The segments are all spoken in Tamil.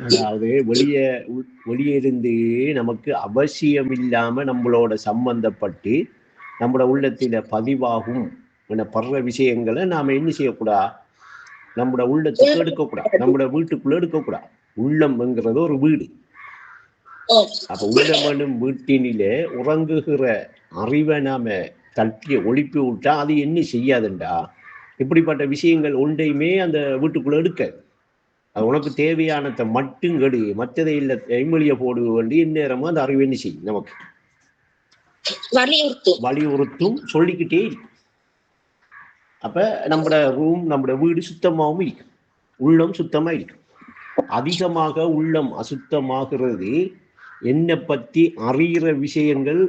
அதாவது வெளியே இருந்து நமக்கு அவசியம் இல்லாம நம்மளோட சம்பந்தப்பட்டு நம்மளோட உள்ளத்தில பதிவாகும் படுற விஷயங்களை நாம என்ன செய்யக்கூடாது, நம்மளோட உள்ளத்துக்கு எடுக்கக்கூடாது, நம்மளோட வீட்டுக்குள்ள எடுக்கக்கூடாது. உள்ளம்ங்கிறது ஒரு வீடு. அப்ப உள்ளமனும் வீட்டினிலே உறங்குகிற அறிவை நாம தட்டி ஒழிப்பி விட்டா அது என்ன செய்யாதுண்டா, இப்படிப்பட்ட விஷயங்கள் ஒன்றையுமே அந்த வீட்டுக்குள்ள எடுக்க. அது உனக்கு தேவையானதை மட்டும் கெடு, மற்றதை இல்லை எம்மொழிய போடு வேண்டி இந்நேரமும் அந்த அறிவு என்ன செய்யும், நமக்கு வலியுறுத்தும், சொல்லிக்கிட்டே இருக்கும். அப்ப நம்மட ரூம், நம்மட வீடு சுத்தமாகவும் இருக்கும், உள்ளம் சுத்தமா இருக்கும். அதிகமாக உள்ளம் அசுத்தமாகிறது என்னை பற்றி அறிகிற விஷயங்கள்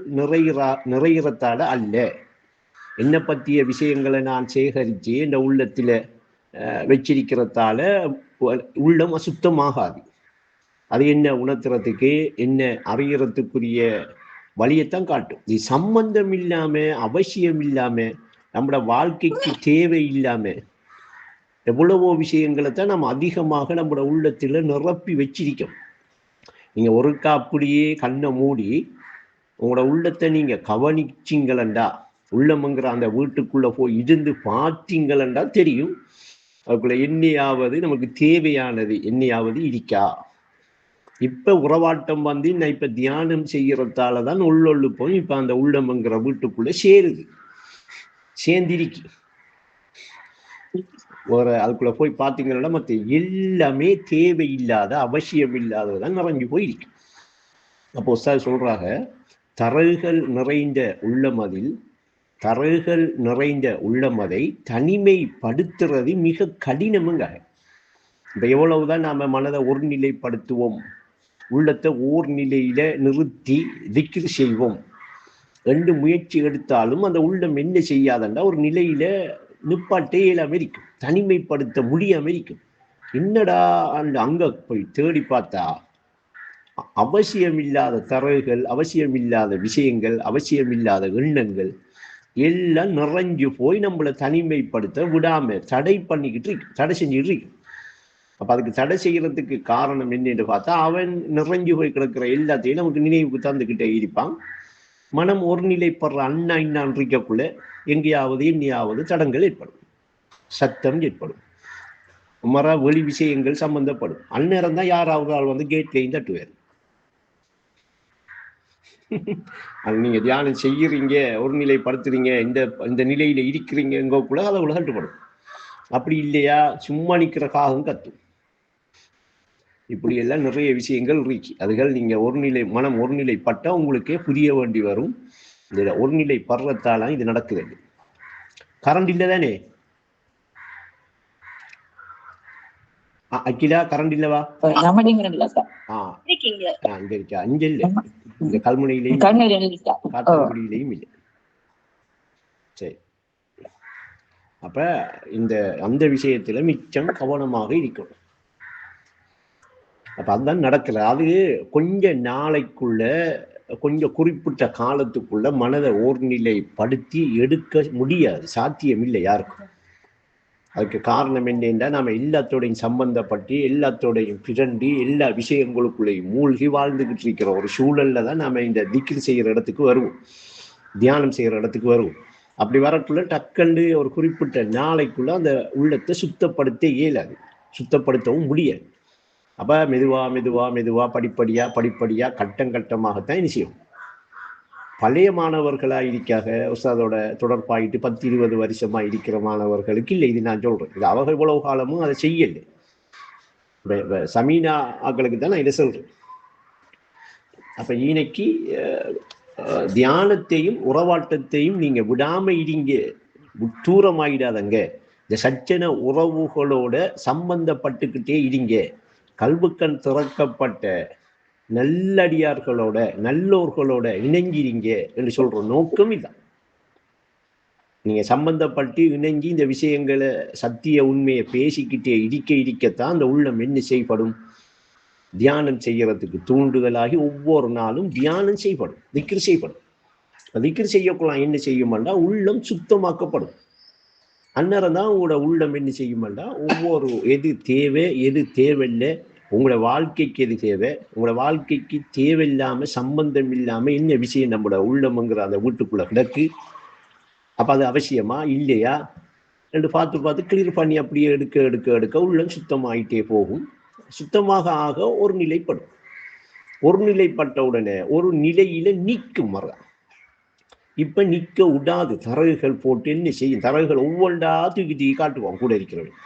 நிறைகிறதால அல்ல. என்னை பற்றிய விஷயங்களை நான் சேகரித்து இந்த உள்ளத்தில் வச்சிருக்கிறதால உள்ளம் அசுத்தமாகாது. அது என்ன உணர்த்துறதுக்கு, என்ன அறிகிறதுக்குரிய வழியைத்தான் காட்டும். இது சம்பந்தம் இல்லாம, அவசியம் இல்லாம, நம்மளோட வாழ்க்கைக்கு தேவை இல்லாம எவ்வளவோ விஷயங்களை தான் நம்ம அதிகமாக நம்மளோட உள்ளத்துல நிரப்பி வச்சிருக்கோம். நீங்க ஒருக்கா அப்படியே கண்ணை மூடி உங்களோட உள்ளத்தை நீங்க கவனிச்சிங்களண்டா, உள்ளம்ங்கிற அந்த வீட்டுக்குள்ள போய் இருந்து பார்த்தீங்களண்டா தெரியும் அதுக்குள்ள என்னையாவது நமக்கு தேவையானது என்னையாவது இருக்கா. இப்ப உறவாட்டம் வந்து நான் இப்ப தியானம் செய்யறதாலதான் உள்ளொள்ளு போய் இப்ப அந்த உள்ளம்ங்கிற வீட்டுக்குள்ள சேருது, சேர்ந்திருக்கு. ஒரு அதுக்குள்ள போய் பார்த்தீங்கன்னா மற்ற எல்லாமே தேவையில்லாத அவசியம் இல்லாததான் நிறைஞ்சு போயிருக்கு. அப்போ சார் சொல்றாங்க, தரகுகள் நிறைந்த உள்ளமதில் தரகுகள் நிறைந்த உள்ளமதை தனிமைப்படுத்துறது மிக கடினமுங்க. இப்ப எவ்வளவுதான் நாம மனதை ஒருநிலைப்படுத்துவோம், உள்ளத்தை ஓர் நிலையில நிறுத்தி திக்ர் செய்வோம் ரெண்டு முயற்சி எடுத்தாலும் அந்த உள்ளம் என்ன செய்யாதண்டா ஒரு நிலையில நிப்பாட்டே இல்லாம இருக்கும், தனிமைப்படுத்த முடியாம இருக்கும். என்னடா அந்த அங்க போய் தேடி பார்த்தா அவசியமில்லாத தரவுகள், அவசியமில்லாத விஷயங்கள், அவசியமில்லாத எண்ணங்கள் எல்லாம் நிறைஞ்சு போய் நம்மளை தனிமைப்படுத்த விடாம தடை பண்ணிக்கிட்டு இருக்கு, தடை செஞ்சுட்டு இருக்கு. அப்ப அதுக்கு தடை செய்யறதுக்கு காரணம் என்னன்னு பார்த்தா அவன் நிறைஞ்சு போய் கிடக்கிற எல்லாத்தையும் நமக்கு நினைவுக்கு தந்துக்கிட்டே இருப்பான். மனம் ஒரு நிலைப்படுற அண்ணா இன்னான் இருக்கக்குள்ள எங்கேயாவது எங்கேயாவது தடங்கள் ஏற்படும், சத்தம் ஏற்படும், வெளி விஷயங்கள் சம்பந்தப்படும். அந்நேரம் தான் யாராவது ஆள் வந்து கேட்லையும் தட்டுவார். நீங்க தியானம் செய்யறீங்க, ஒரு நிலைப்படுத்துறீங்க, இந்த நிலையில இருக்கிறீங்கக்குள்ள அதை கட்டுப்படும். அப்படி இல்லையா சும்மா நிக்கிற காகம் கத்தும். இப்படி எல்லாம் நிறைய விஷயங்கள் இருக்கு. அதுகள் நீங்க மனம் ஒருநிலைப்பட்டா உங்களுக்கே புரிய வேண்டி வரும். இந்த ஒருநிலை படுறதால இது நடக்குது. கரண்ட் இல்ல தானே அக்கிலா? கரண்ட் இல்லவா? இங்க இருக்கா? இங்க இல்ல, இந்த கல்முனையிலையும் காத்தாங்குடியிலையும் இல்லை. சரி, அப்ப அந்த விஷயத்துல மிச்சம் கவனமாக இருக்கணும். அப்ப அதுதான் நடக்கல. அது கொஞ்ச நாளைக்குள்ள, கொஞ்சம் குறிப்பிட்ட காலத்துக்குள்ள மனதை ஓர்நிலைப்படுத்தி எடுக்க முடியாது, சாத்தியம் இல்லை யாருக்கும். அதுக்கு காரணம் என்னென்றா நம்ம எல்லாத்தோடையும் சம்பந்தப்பட்டு எல்லாத்தோடையும் பிறண்டி எல்லா விஷயங்களுக்குள்ளேயும் மூழ்கி வாழ்ந்துகிட்டு இருக்கிற ஒரு சூழல்ல தான் நாம இந்த திக்ர் செய்யற இடத்துக்கு வருவோம், தியானம் செய்யற இடத்துக்கு வருவோம். அப்படி வரக்குள்ள டக்கண்டு ஒரு குறிப்பிட்ட நாளைக்குள்ள அந்த உள்ளத்தை சுத்தப்படுத்த இயலாது, சுத்தப்படுத்தவும் முடியாது. அப்ப மெதுவா மெதுவா மெதுவா படிப்படியா கட்டமாகத்தான் இது செய்யும். பழைய மாணவர்களா இருக்காக உஸ்தாதோட தொடர்பாயிட்டு 10-20 வருஷமா இருக்கிற மாணவர்களுக்கு இல்லை இது நான் சொல்றேன். இது அவர்கள் இவ்வளவு காலமும் அதை செய்யலை. சமீனா ஆக்களுக்கு தான் நான் இதை சொல்றேன். அப்ப இன்னைக்கு தியானத்தையும் உறவாட்டத்தையும் நீங்க விடாம இருங்க, தூரமாயிடாதங்க. இந்த சச்சன உறவுகளோட சம்பந்தப்பட்டுக்கிட்டே இருங்க. கல்புக்கண் திறக்கப்பட்ட நல்லடியார்களோட நல்லோர்களோட இணைஞ்சிருங்க என்று சொல்ற நோக்கம் இதான். நீங்க சம்பந்தப்பட்டு இணைஞ்சி இந்த விஷயங்களை சத்திய உண்மையை பேசிக்கிட்டே இருக்கத்தான் அந்த உள்ளம் என்ன செய்யப்படும், தியானம் செய்யறதுக்கு தூண்டுதலாகி ஒவ்வொரு நாளும் தியானம் செய்யப்படும், திக்ர் செய்யப்படும். திக்ர் செய்யக்கலாம் என்ன செய்யுமாண்டா உள்ளம் சுத்தமாக்கப்படும். அந்நேரம் தான் உங்களோட உள்ளம் என்ன செய்யுமாண்டா ஒவ்வொரு எது தேவை எது தேவையில்லை உங்களோட வாழ்க்கைக்கு எது தேவை, உங்களோட வாழ்க்கைக்கு தேவையில்லாம சம்பந்தம் இல்லாம என்ன விஷயம் நம்மளோட உள்ளம்ங்கிற அந்த வீட்டுக்குள்ள கிடக்கு, அப்ப அது அவசியமா இல்லையா என்று பார்த்து பார்த்து கிளியர் பண்ணி அப்படியே எடுக்க எடுக்க எடுக்க உள்ளம் சுத்தமாயிட்டே போகும். சுத்தமாக ஆக ஒரு நிலைப்படும். ஒரு நிலைப்பட்ட உடனே ஒரு நிலையில நீக்கும் மரம். இப்ப நிக்க விடாது. தரகுகள் போட்டு என்ன செய்யும், தரகுகள் ஒவ்வொன்றா தூக்கி தூக்கி காட்டுவான் கூட இருக்கிறவன்.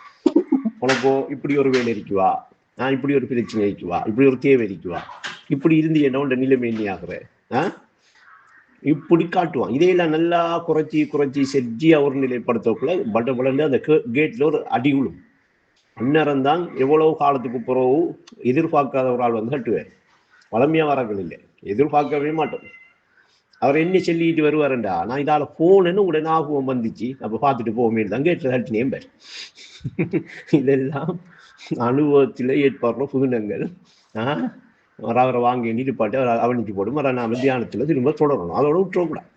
உனக்கோ இப்படி ஒரு வேலை இருக்குவா, நான் இப்படி ஒரு பிரச்சனை இருக்குவா, இப்படி ஒரு தேவை இருக்குவா, இப்படி இருந்து என்னோட நிலைமை என்ன ஆகுற, இப்படி காட்டுவான். இதையெல்லாம் நல்லா குறைச்சி குறைச்சி செஞ்சியா ஒரு நிலைப்படுத்தக்குள்ள பட்ட பலந்து அந்த கேட்ல ஒரு அடி விழும். அந்நேரம் தான் எவ்வளவு காலத்துக்கு பிறகு எதிர்பார்க்காத ஒரு ஆள் வந்து கட்டுவார். வளமையா வரங்கள் இல்லை, எதிர்பார்க்கவே மாட்டோம். அவர் என்ன சொல்லிட்டு வருவாருண்டா, நான் இதால போனேன்னு உடனே ஆகுவம் வந்துச்சு, அப்ப பார்த்துட்டு போவோமே தான் கேட்ல தட்டினேன் பேர். இதெல்லாம் அனுபவத்தில் ஏற்பாடுற புதினங்கள். அவரை வாங்கி நீட்டுப்பாட்டு அவர் அவனிக்கு போடும். நாம தியானத்துல திரும்ப தொடரணும், அதோட விட்டுறக்கூடாது.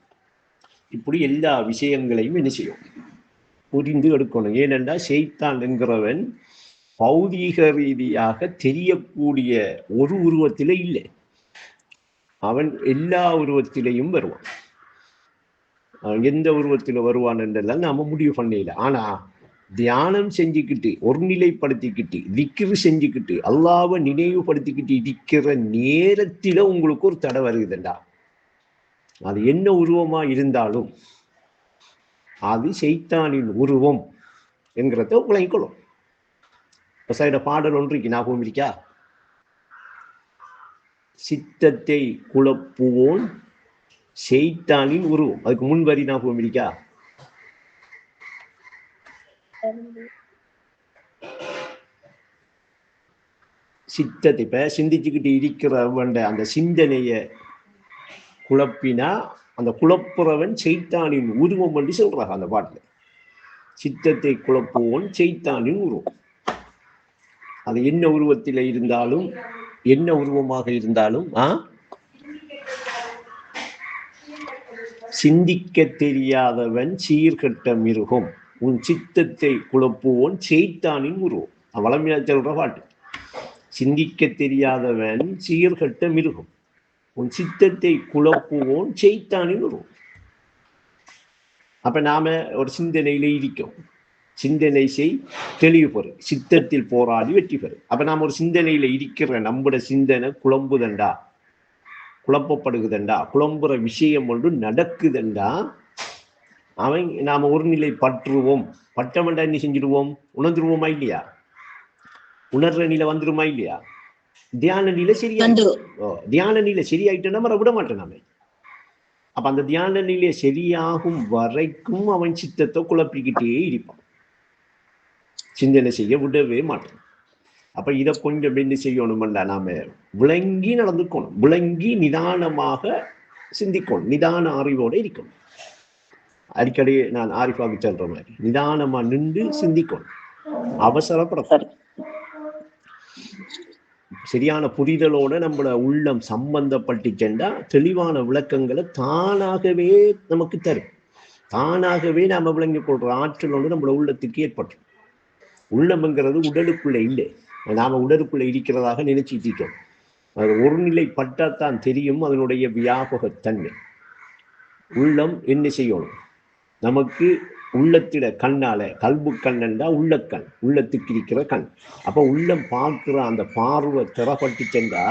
இப்படி எல்லா விஷயங்களையும் என்ன செய்யும், புரிந்து எடுக்கணும். ஏனென்றா ஷைத்தான் என்கிறவன் பௌதீக ரீதியாக தெரியக்கூடிய ஒரு உருவத்திலே இல்லை, அவன் எல்லா உருவத்திலையும் வருவான். எந்த உருவத்தில் வருவான் என்றெல்லாம் நாம முடிவு பண்ணல. ஆனா தியானம் செஞ்சுக்கிட்டு ஒரு நிலைப்படுத்திக்கிட்டு திக்ரு செஞ்சுக்கிட்டு அல்லாஹ்வை நினைவுபடுத்திக்கிட்டு இருக்கிற நேரத்தில உங்களுக்கு ஒரு தடை வருகுதுண்டா, அது என்ன உருவமா இருந்தாலும் அது ஷைத்தானின் உருவம் என்கிறத விளங்கிக்கொள்ளும். பாடல் ஒன்றைக்கு ஞாபகம் இருக்கா? சித்தத்தை குழப்புவோன் ஷைத்தானின் உருவம். அதுக்கு முன்வரி ஞாபகம் இருக்கா? சித்தத்தை இப்ப சிந்திச்சுக்கிட்டு இருக்கிறவன் அந்த சிந்தனைய குழப்பினா அந்த குழப்புறவன் ஷைத்தானின் உருவம் என்று சொல்றாங்க அந்த பாட்டுல. சித்தத்தை குழப்புவோன் ஷைத்தானின் உருவம். அது என்ன உருவத்தில இருந்தாலும் என்ன உருவமாக இருந்தாலும் சிந்திக்க தெரியாதவன் சீர்கட்ட மிருகம், உன் சித்தத்தை குழப்புவோன் ஷைத்தானின் உருவம். வளமையா சொல்ற பாட்டு. சிந்திக்க தெரியாதவன் சீர்கட்ட மிருகம், உன் சித்தத்தை குழப்புவோன் ஷைத்தானின் உருவம். அப்ப நாம ஒரு சிந்தனையில இருக்கோம், சிந்தனை செய் தெளிவு பெறு, சித்தத்தில் போராடி வெற்றி பெறு. அப்ப நாம ஒரு சிந்தனையில இருக்கிற நம்முடைய சிந்தனை குழம்புதண்டா, குழப்பப்படுகுதண்டா, குழம்புற விஷயம் ஒன்று நடக்குதண்டா, அவன் நாம ஒரு நிலை பற்றுவோம். பட்டமண்டா என்ன செஞ்சிடுவோம், உணர்ந்துருவோமா இல்லையா? உணர்ற நிலை வந்துருமா இல்லையா? தியான நிலை சரியா, தியான நிலை சரியாயிட்டோம்னா மற விட மாட்டோம் நாம. அப்ப அந்த தியான நிலை சரியாகும் வரைக்கும் அவன் சித்தத்தை குழப்பிக்கிட்டே இருப்பான், சிந்தனை செய்ய விடவே மாட்டோம். அப்ப இதை கொஞ்சம் என்ன செய்யணும்ல, நாம விளங்கி நடந்துக்கணும், விளங்கி நிதானமாக சிந்திக்கணும், நிதான அறிவோட இருக்கணும். அடிக்கடி நான் ஆரிஃபாக்கு சொல்ற மாதிரி நிதானமா நின்று சிந்திக்கணும், அவசரப்படக்கூடாது. சரியான புரிதலோட நம்மள உள்ளம் சம்பந்தப்பட்டு சென்றா தெளிவான விளக்கங்களை தானாகவே நமக்கு தரும். தானாகவே நாம விளங்கிக் கொள்ற ஆற்றல் ஒன்று நம்மள உள்ளத்துக்கு ஏற்படும். உள்ளம்ங்கிறது உடலுக்குள்ள இல்லை, நாம உடலுக்குள்ள இருக்கிறதாக நினைச்சிட்டு இருக்கோம். அது ஒரு நிலை பட்டாத்தான் தெரியும் அதனுடைய வியாபகத்தன்மை. உள்ளம் என்ன செய்யணும், நமக்கு உள்ளத்திட கண்ணால, கல்பு கண்ணண்டா உள்ளக்கண், உள்ளத்துக்கு இருக்கிற கண். அப்ப உள்ளம் பார்க்கிற அந்த பார்வை திறப்பட்டு சென்றா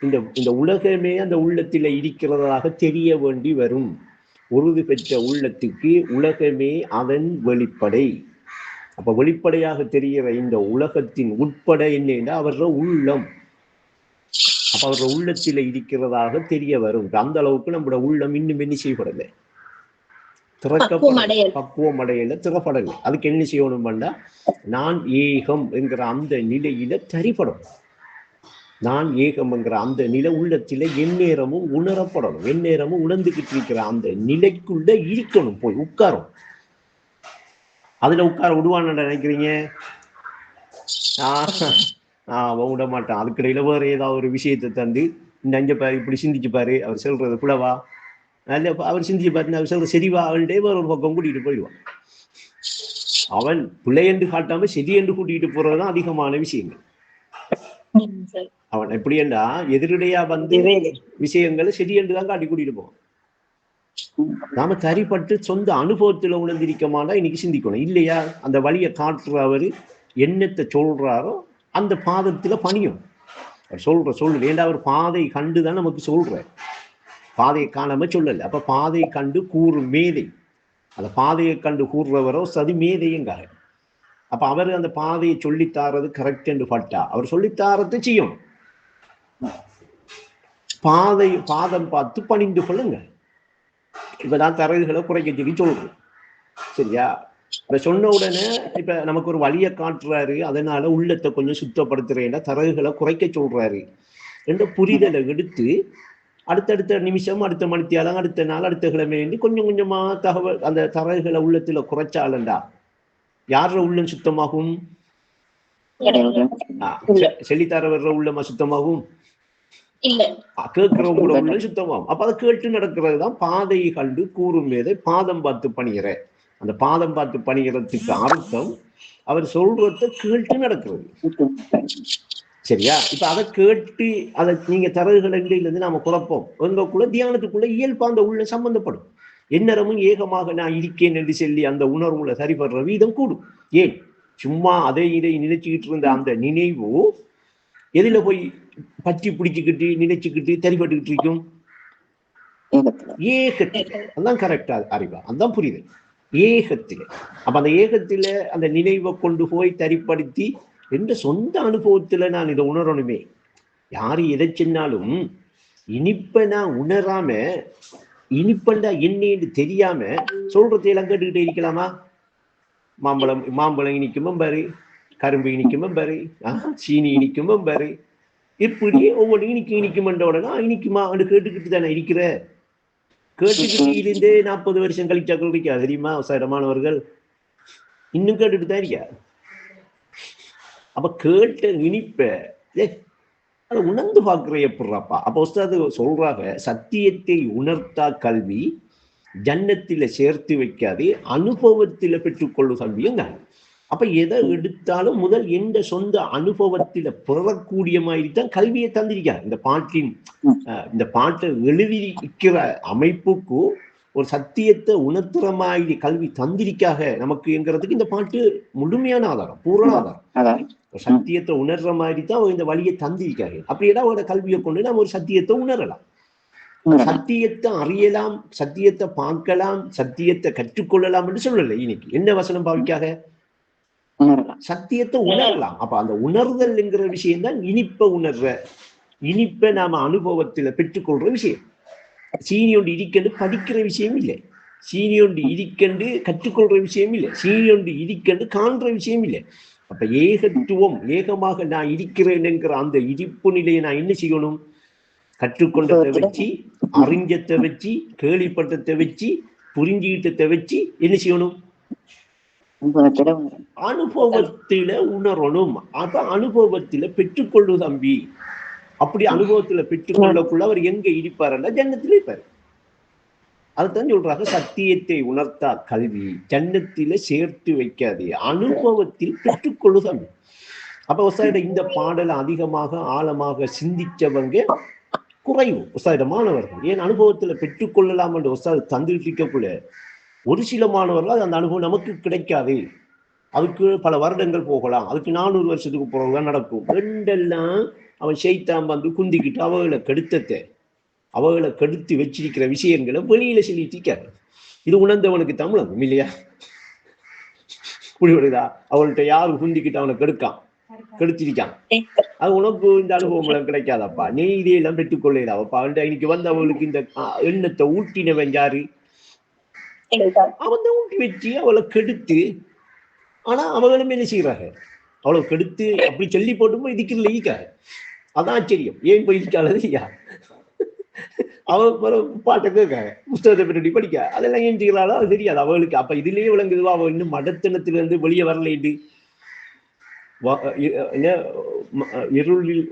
இந்த உலகமே அந்த உள்ளத்தில இருக்கிறதாக தெரிய வேண்டி வரும். உறுதி பெற்ற உள்ளத்துக்கு உலகமே அதன் வெளிப்படை. அப்ப வெளிப்படையாக தெரிகிற இந்த உலகத்தின் உட்பட என்னன்னா அவர உள்ளம். அப்ப அவர உள்ளத்தில இருக்கிறதாக தெரிய வரும். அந்த அளவுக்கு நம்மளோட உள்ளம் இன்னும் என்ன செய்யப்படலை, பக்குவம் அடையல, திறப்படலை. அதுக்கு என்ன செய்யணும்னா நான் ஏகம் என்கிற அந்த நிலையில தரிப்படும். நான் ஏகம் என்கிற அந்த நிலை உள்ளத்தில எந்நேரமும் உணரப்படணும், எந்நேரமும் உணர்ந்துகிட்டு இருக்கிற அந்த நிலைக்குள்ள இருக்கணும், போய் உட்காரும். அதுல உட்கார விடுவான்னு நினைக்கிறீங்க? விட மாட்டான். அதுக்கிடையில வேற ஏதாவது ஒரு விஷயத்தை தந்து இந்த அஞ்ச பாரு, இப்படி சிந்திச்சு பாரு, அவர் சொல்றது புலவா, நல்ல அவர் சிந்திச்சு பாரு, அவர் சொல்ற சரிவா, அவன்டே வேற ஒரு பக்கம் கூட்டிட்டு போயிடுவான். அவன் பிள்ளை என்று காட்டாம சரி என்று கூட்டிட்டு போறதுதான் அதிகமான விஷயங்கள். அவன் எப்படின்னா எதிரடையா வந்து விஷயங்களை சரி என்றுதான் காட்டி கூட்டிட்டு போவான். நாம தரிப்பட்டு சொந்த அனுபவத்துல உணர்ந்திருக்கமானா இன்னைக்கு சிந்திக்கணும் இல்லையா? அந்த வழியை காட்டுறவரு என்னத்தை சொல்றாரோ அந்த பாதத்துல பணியும் சொல்லு. ஏண்டா அவர் பாதை கண்டுதான் நமக்கு சொல்ற, பாதையை காணாம சொல்லல. அப்ப பாதையை கண்டு கூறும் மேதை, அந்த பாதையை கண்டு கூறுறவரோ சதி மேதையுங்காரு. அப்ப அவர் அந்த பாதையை சொல்லித்தாரது கரெக்ட் என்று பட்டா அவர் சொல்லித்தாரது செய்யும். பாதம் பார்த்து பணிந்து கொள்ளுங்க. இப்பதான் தரகுகளை குறைக்க சொல்லி சொல்றோம், சரியா? இப்ப சொன்ன உடனே இப்ப நமக்கு ஒரு வழியை காட்டுறாரு, அதனால உள்ளத்தை கொஞ்சம் சுத்தப்படுத்துறேன்னா தரகுகளை குறைக்க சொல்றாரு என்ற புரிதலை எடுத்து அடுத்தடுத்த நிமிஷம், அடுத்த மணித்தியாலம், அடுத்த நாள், அடுத்த கிழமை கொஞ்சம் கொஞ்சமா தகவல் அந்த தரகுகளை உள்ளத்துல குறைச்சாலண்டா யார உள்ளம் சுத்தமாகும்? செல்லித்தார வர்ற உள்ளமா சுத்தமாகும்? கேட்கிறவங்களோட உள்ள சுத்தமாகும். அப்ப அதை கேட்டு நடக்கிறதுதான் பாதையை கண்டு கூறும் மேதை பாதம் பார்த்து பணிகிற. அந்த பாதம் பார்த்து பணிகிறதுக்கு அர்த்தம் அவர் சொல்றத கேட்டு நடக்கிறது, சரியா? இப்ப அதை கேட்டு அதை நீங்க தரகுகளை இருந்து நாம குழப்போம். எங்களுக்குள்ள தியானத்துக்குள்ள இயல்பா அந்த உள்ள சம்பந்தப்படும். எந்நேரமும் ஏகமாக நான் இருக்கேன் என்று சொல்லி அந்த உணர்வுல சரிபடுற வீதம் கூடும். ஏன் சும்மா அதை இதை நினைச்சுக்கிட்டு இருந்த அந்த நினைவு எதுல போய் பற்றி பிடிச்சுக்கிட்டு நினைச்சுக்கிட்டு சரிபட்டுக்கிட்டு இருக்கும்? ஏகத்துல. அதான் கரெக்டா அறிவா, அதான் புரியுது. ஏகத்தில. அப்ப அந்த ஏகத்தில அந்த நினைவை கொண்டு போய் தரிப்படுத்தி என்ற சொந்த அனுபவத்துல நான் இதை உணரணுமே. யாரு எதை சொன்னாலும் இனிப்ப நான் உணராம இனிப்பண்டா என்னன்னு தெரியாம சொல்றதையெல்லாம் கேட்டுக்கிட்டே இருக்கலாமா? மாம்பழம் இனிக்குமும் பாரு, கரும்பு இனிக்குமும் பாரு, சீனி இனிக்குமும் பாரு, இப்படி ஒவ்வொரு இனிக்குமென்ற உடனே இனிக்குமா கேட்டுக்கிட்டு தானே இருக்கிற. கேட்டுக்கிட்டு இருந்தே 40 வருஷம் கழிச்சா இருக்கா தெரியுமா? விவசாயமானவர்கள் இன்னும் கேட்டுட்டு தான் இருக்கா. அப்ப கேட்ட இனிப்ப அதை உணர்ந்து பார்க்கிற எப்படிறாப்பா? அப்ப உஸ்தாது சொல்றாங்க, சத்தியத்தை உணர்த்தா கல்வி ஜன்னத்தில சேர்த்து வைக்காதே, அனுபவத்தில பெற்றுக்கொள்ளும் கல்வியுங்க. அப்ப எதை எடுத்தாலும் முதல் எந்த சொந்த அனுபவத்தில பெறக்கூடிய மாதிரி தான் கல்வியை தந்திருக்கார். இந்த பாட்டை எழுதிக்கிற அமைப்புக்கு ஒரு சத்தியத்தை உணர்த்துற மாதிரி கல்வி தந்திரிக்காக நமக்கு என்கிறதுக்கு இந்த பாட்டு முழுமையான ஆதாரம், பூரண ஆதாரம். சத்தியத்தை உணர்ற மாதிரி தான் இந்த வழியை தந்திரிக்காக. அப்படியேதான் அவரோட கல்வியை கொண்டு நம்ம ஒரு சத்தியத்தை உணரலாம், சத்தியத்தை அறியலாம், சத்தியத்தை பார்க்கலாம், சத்தியத்தை கற்றுக்கொள்ளலாம் என்று சொல்லல. இன்னைக்கு என்ன வசனம் பாவிக்காக? சத்தியத்தை உணரலாம். அப்ப அந்த உணர்தல் என்கிற விஷயம் தான் இனிப்ப உணர்ற, இனிப்ப நாம அனுபவத்துல பெற்றுக்கொள்ற விஷயம். சீனி ஒன்று இடிக்கண்டு படிக்கிற விஷயம் இல்லை, சீனி ஒன்று இடிக்கண்டு கற்றுக்கொள்ற விஷயம் இல்லை, சீனி ஒன்று இடிக்கண்டு காண்ற விஷயம் இல்லை. அப்ப ஏகத்துவம், ஏகமாக நான் இருக்கிறேன் என்கிற அந்த இடிப்பு நிலையை நான் என்ன செய்யணும்? கற்றுக்கொண்டதை வச்சு, அறிஞ்சத்தை வச்சு, கேள்விப்பட்டத்தை வச்சு, புரிஞ்சுகிட்டத்தை வச்சு என்ன செய்யணும்? அனுபவத்தில உணரணும். அப்ப அனுபவத்தில பெற்றுக்கொள்ளு தம்பி. அப்படி அனுபவத்துல பெற்றுக்கொள்ளக்குள்ள அவர் எங்க இருப்பாருன்னா ஜன்னத்தில இருப்பாரு. அதுதான் சொல்றாங்க, சத்தியத்தை உணர்த்தா கல்வி ஜன்னத்தில சேர்த்து வைக்காதே, அனுபவத்தில் பெற்றுக்கொள்ளு தம்பி. அப்ப உஸ்தாத இந்த பாடலை அதிகமாக ஆழமாக சிந்திச்சவங்க குறைவு உஸ்தாத மாணவர்கள். ஏன் அனுபவத்துல பெற்றுக்கொள்ளலாம் என்று உஸ்தாது தந்துட்டு இருக்கக்குள்ள ஒரு சில மாணவர்கள் அந்த அனுபவம் நமக்கு கிடைக்காது, அதுக்கு பல வருடங்கள் போகலாம், அதுக்கு 400 வருஷத்துக்கு போறதுதான் நடக்கும் ரெண்டெல்லாம் அவன் ஷைத்தான் வந்து குந்திக்கிட்டு அவர்களை கெடுத்து வச்சிருக்கிற விஷயங்களை வெளியில சொல்லிட்டிருக்காரு. இது உணர்ந்தவனுக்கு தமிழகம் இல்லையா? புரியுதா? அவள்கிட்ட யாரு குந்திக்கிட்டு அவனை கெடுத்திருக்கான். அது உனக்கு இந்த அனுபவம் எல்லாம் கிடைக்காதப்பா, நீ இதையெல்லாம் பெற்றுக்கொள்ளலாப்பா. அவன்கிட்ட இன்னைக்கு வந்து அவளுக்கு இந்த எண்ணத்தை ஊட்டினவன் யாரு? அவன் தான் ஊட்டி வச்சு அவளை கெடுத்து. ஆனா அவங்களும் என்ன செய்யறாங்க? அவளை கெடுத்து அப்படி சொல்லி போட்டு இதுக்கு லீக்காரு. அதான் ஆச்சரியம், ஏன் போய் இருக்காது இல்லையா? அவ பாட்டை கேட்காங்க, புஸ்தகத்தை பற்றி படிக்க, அதெல்லாம் ஏன் செய்யறாளோ அது தெரியாது அவளுக்கு. அப்ப இதுலயே விளங்குதுவா அவள் இன்னும் மடத்தனத்திலிருந்து வெளியே வரலைண்டு. இருளில்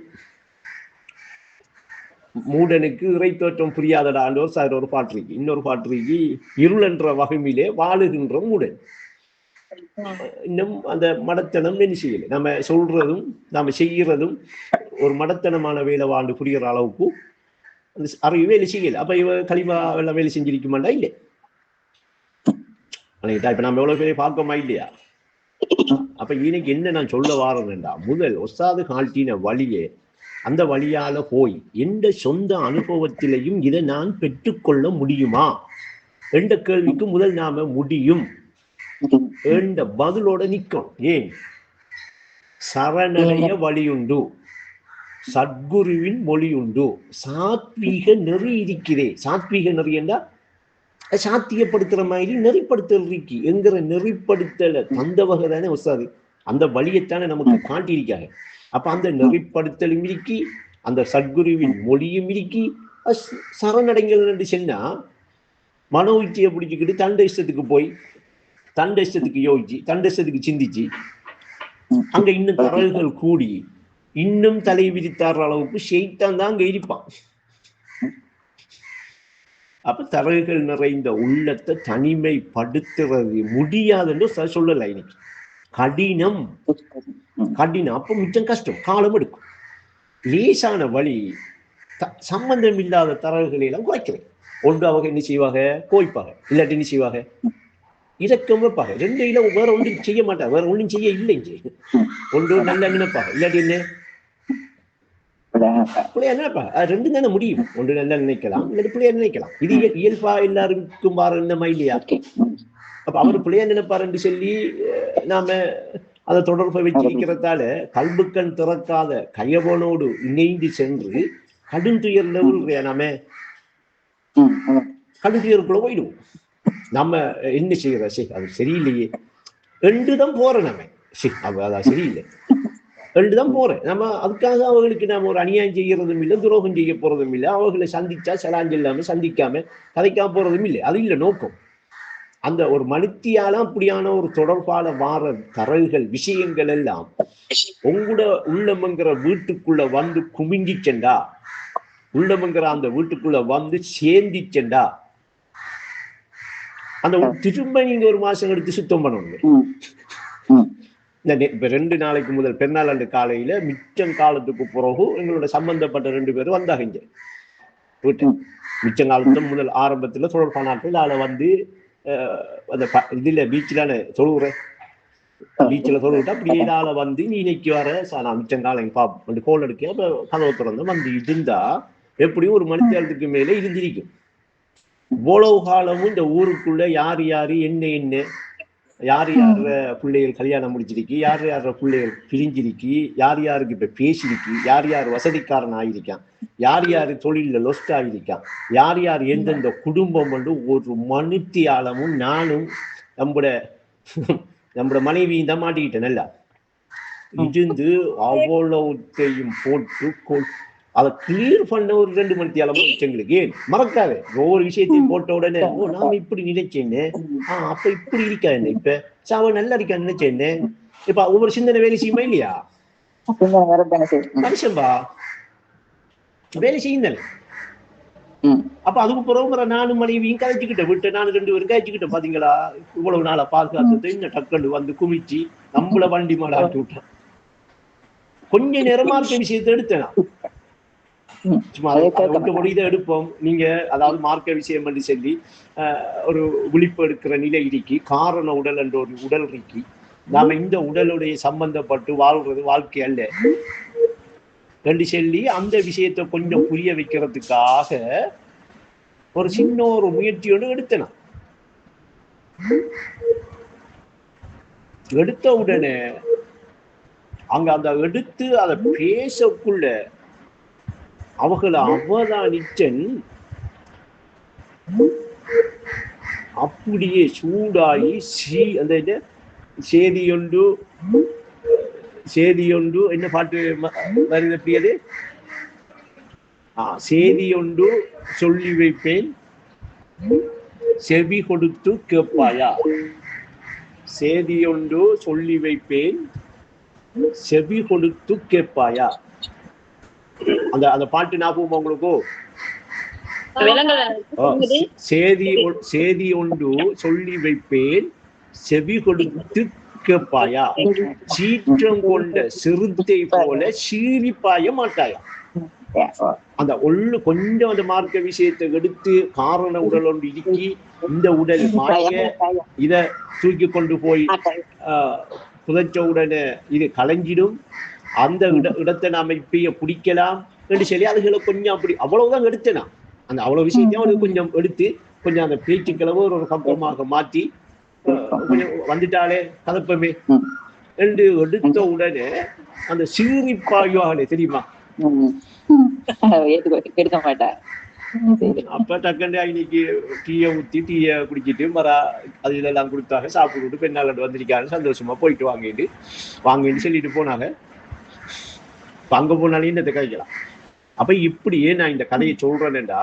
மூடனுக்கு இறை தோற்றம் புரியாதடான்னு ஒரு பாட்டு இருக்கு. இன்னொரு பாட்டு இருக்கு, இருள் என்ற வகையிலே வாழுகின்ற மூடன். இன்னும் அந்த மடத்தனம் என்ன செய்யல. நம்ம சொல்றதும் நாம செய்யறதும் ஒரு மடத்தனமான வேலை வாழ்ந்து புரிகிற அளவுக்கு அந்த அறிவு வேலை செய்யல. அப்ப இவ களிமா எல்லாம் வேலை செஞ்சிருக்குமாண்டா இல்லை. இப்ப நம்ம எவ்வளவு பேரை பார்க்கமா இல்லையா? அப்ப இன்னைக்கு என்ன நான் சொல்ல வாரேன்டா, முதல் ஒசாது காட்டின வழியே அந்த வழியால போய் எந்த சொந்த அனுபவத்திலையும் இதை நான் பெற்றுக்கொள்ள முடியுமா என்ற கேள்விக்கு முதல் நாம முடியும் என்ற பதிலோட நிற்கும். ஏன்? சரணடைய வழியுண்டு, சத்குருவின் மொழியுண்டு, சாத்வீக நெறி இருக்கிறே. சாத்வீக நெறி என்றா சாத்தியப்படுத்துற மாதிரி நெறிப்படுத்தல் இருக்கு என்கிற நெறிப்படுத்தல தந்தவகை தானே ஒசாது. அந்த வழியைத்தானே நமக்கு காட்டியிருக்காங்க. அப்ப அந்த நெறிப்படுத்தலும் இருக்கி, அந்த சத்குருவின் மொழியும் இருக்கி. சரணடைங்கள் என்று சொன்னா மனோ உச்சியை பிடிச்சிக்கிட்டு தண்ட இஷ்டத்துக்கு போய் தண்ட இஷ்டத்துக்கு யோசிச்சு தண்ட இஷ்டத்துக்கு சிந்திச்சு அங்க இன்னும் தரல்கள் கூடி இன்னும் தலை விரித்தாடுற அளவுக்கு ஷெய்தான் தான் அங்க இருப்பான். அப்ப தரல்கள் நிறைந்த உள்ளத்தை தனிமைப்படுத்துறது முடியாதுன்னு சொல்லல. இன்னைக்கு கடினம் கடினம். அப்ப மிச்சம் கஷ்டம், காலம் எடுக்கும். லேசான வழி சம்பந்தம் இல்லாத தரல்களை எல்லாம் குறைக்கிறேன். ஒன்று அவங்க என்ன செய்வாங்க, கோய்ப்பாங்க. இல்லாட்டி என்ன செய்வாங்க, இரக்கம் வைப்பாங்க. ரெண்டு இல்ல வேற ஒன்றும் செய்ய மாட்டாங்க, வேற ஒன்றும் செய்ய இல்லைங்க. ஒன்று நல்லா நினைப்பாங்க, இல்லாட்டி என்ன பிள்ளையா நினைப்பா. ரெண்டும் தானே முடியும். ஒன்று நல்லா நினைக்கலாம், இல்லாட்டி பிள்ளையா நினைக்கலாம். இது இயல்பா எல்லாருக்கும் பாரு என்னமா இல்லையா? அப்ப அவர் பிள்ளையா நினைப்பார் என்று சொல்லி நாம அதை தொடர்பை வச்சிருக்கிறதால கல்புக்கண் திறக்காத கையவனோடு இணைந்து சென்று கடும் துயர்ல நாம கடும் துயருக்குள்ள போயிடுவோம். நம்ம என்ன செய்யற, சரி அது சரியில்லையே என்றுதான் போறேன். நம்ம அதான் சரியில்லை என்றுதான் போறேன். நம்ம அதுக்காக அவர்களுக்கு நாம ஒரு அநியாயம் செய்யறதும் இல்லை, துரோகம் செய்ய போறதும் இல்லை. அவர்களை சந்திச்சா சலாஞ்செல்லாம சந்திக்காம கதைக்காம போறதும் இல்லை. அது இல்லை நோக்கம். அந்த ஒரு மனுத்தியால அப்படியான ஒரு தொடர்பான வார தரல்கள் விஷயங்கள் எல்லாம் உங்களோட உள்ளமங்கிற வீட்டுக்குள்ள வந்து குமிங்கி சென்றா, உள்ளமங்கிற அந்த வீட்டுக்குள்ள வந்து சேர்ந்தி சென்றா, அந்த திரும்ப நீங்க ஒரு மாசம் எடுத்து சுத்தம் பண்ணணும். இப்ப 2 நாளைக்கு முதல் பெருநாள் அன்று காலையில மிச்சம் காலத்துக்கு பிறகு எங்களோட சம்பந்தப்பட்ட 2 பேரும் வந்தாங்க இங்க வீட்டை. மிச்சம் காலத்துல முதல் ஆரம்பத்துல தொடர்பான நாட்கள் ஆளை வந்து அந்த இதுல பீச்சிலான தொழுவுறேன், பீச்சில் தொழுவிட்டா அப்படியே ஆளை வந்து நீ இன்னைக்கு வர நான் மிச்சம் காலம் பாப்ப கோல் எடுக்க. அப்ப கதவை திறந்து வந்து இருந்தா எப்படியும் ஒரு மணி நேரத்துக்கு மேல இருந்திருக்கும். இவ்வளவு காலமும் இந்த ஊருக்குள்ள யார் யாரு என்ன யார் யார பிள்ளைகள் கல்யாணம் முடிச்சிருக்கு, யார் யார பிள்ளைகள் பிரிஞ்சிருக்கு, யார் யாருக்கு இப்ப பேசிருக்கு, யார் யார் வசதிக்காரன் ஆகியிருக்கான், யார் யாரு தொழில லொஸ்ட் ஆகியிருக்கான், யார் யார் எந்தெந்த குடும்பம் வந்து ஒரு மனுத்தியாலமும் நானும் நம்மட மனைவியும் தான் மாட்டிக்கிட்டேன். நல்லா இருந்து அவ்வளவுத்தையும் போட்டு அதை கிளியர் பண்ண ஒரு 2 மணித்தியாலமும் எங்களுக்கு ஏன் மறக்காது. ஒவ்வொரு விஷயத்தையும் போட்ட உடனே நாம இப்படி நினைச்சேன்னு, அப்ப இப்படி இருக்கா என்ன, இப்ப சாவ நல்லா இருக்கா நினைச்சேன்னு. இப்ப ஒவ்வொரு சிந்தனை வேலை செய்யுமா இல்லையா? மனுஷன்பா வேலை செய்யுந்தானே. அப்ப அதுக்கு பிறகு நானும் மனைவியும் கதைச்சுக்கிட்டேன், விட்டு நானும் 2 பேரும் கதைச்சுக்கிட்டேன். பாத்தீங்களா இவ்வளவு நாளா பாதுகாத்து இந்த டக்கண்டு வந்து குமிச்சு நம்மள வண்டி மாட ஆட்டி விட்டான். கொஞ்ச நேரமா இருக்க விஷயத்தை எடுத்தேன். சும்மா இதை எடுப்போம். நீங்க அதாவது மார்க்க விஷயம் என்று சொல்லி ஒரு விழிப்பு எடுக்கிற நிலை இருக்கி, காரண உடல் என்ற ஒரு உடல் இருக்கி, நாம இந்த உடலுடைய சம்பந்தப்பட்டு வாழ்றது வாழ்க்கை அல்ல என்று சொல்லி அந்த விஷயத்தை கொஞ்சம் புரிய வைக்கிறதுக்காக ஒரு சின்ன ஒரு முயற்சியோடு எடுத்தேன். எடுத்த உடனே அங்க அந்த எடுத்து அதை பேசக்குள்ள அவர்களை அவதானிச்சன் அப்படியே சூடாகி அந்த சேதியொண்டு என்ன பாட்டு வருது அப்படியது, சேதியொண்டு சொல்லி வைப்பேன் செவி கொடுத்து கேட்பாயா, சேதியொண்டு சொல்லி வைப்பேன் செவி கொடுத்து கேட்பாயா. அந்த பாட்டு ஞாபகம் உங்களுக்கு? சேதி ஒன்று சொல்லி வைப்பேன் செவி கொடுத்து கேட்பாயா, சீற்றம் கொண்ட சிறுத்தை போல சீரிப்பாய மாட்டாயா. அந்த கொஞ்சம் அந்த மார்க்க விஷயத்தை எடுத்து காரண உடல் ஒன்று இடுக்கி இந்த உடல் மாற்ற இத தூக்கி கொண்டு போய் புதைச்ச உடனே இது கலைஞ்சிடும். அந்த இடத்தை நாம இப்பய பிடிக்கலாம் என்று சொல்லி அதுகளை கொஞ்சம் அப்படி அவ்வளவுதான் எடுத்தேனா. அந்த அவ்வளவு விஷயத்தையும் அவனுக்கு கொஞ்சம் எடுத்து கொஞ்சம் அந்த பேச்சுக்களவோ ஒரு கம்பமாக மாற்றி கொஞ்சம் வந்துட்டாலே கதப்பமே என்று எடுத்த உடனே அந்த சீரிப்பாயுவாங்களே தெரியுமா, எடுக்க மாட்டார். அப்ப டக்குன்னு இன்னைக்கு டீயை ஊத்தி டீயை குடிச்சிட்டு அது இதெல்லாம் கொடுத்தாங்க, சாப்பிட்டு பெண்ணாளர் வந்திருக்காங்க, சந்தோஷமா போயிட்டு வாங்கிட்டு சொல்லிட்டு போனாங்க. அங்க போனாலும் என்னத்தை கழிக்கலாம். அப்ப இப்படியே நான் இந்த கதையை சொல்றேன்டா,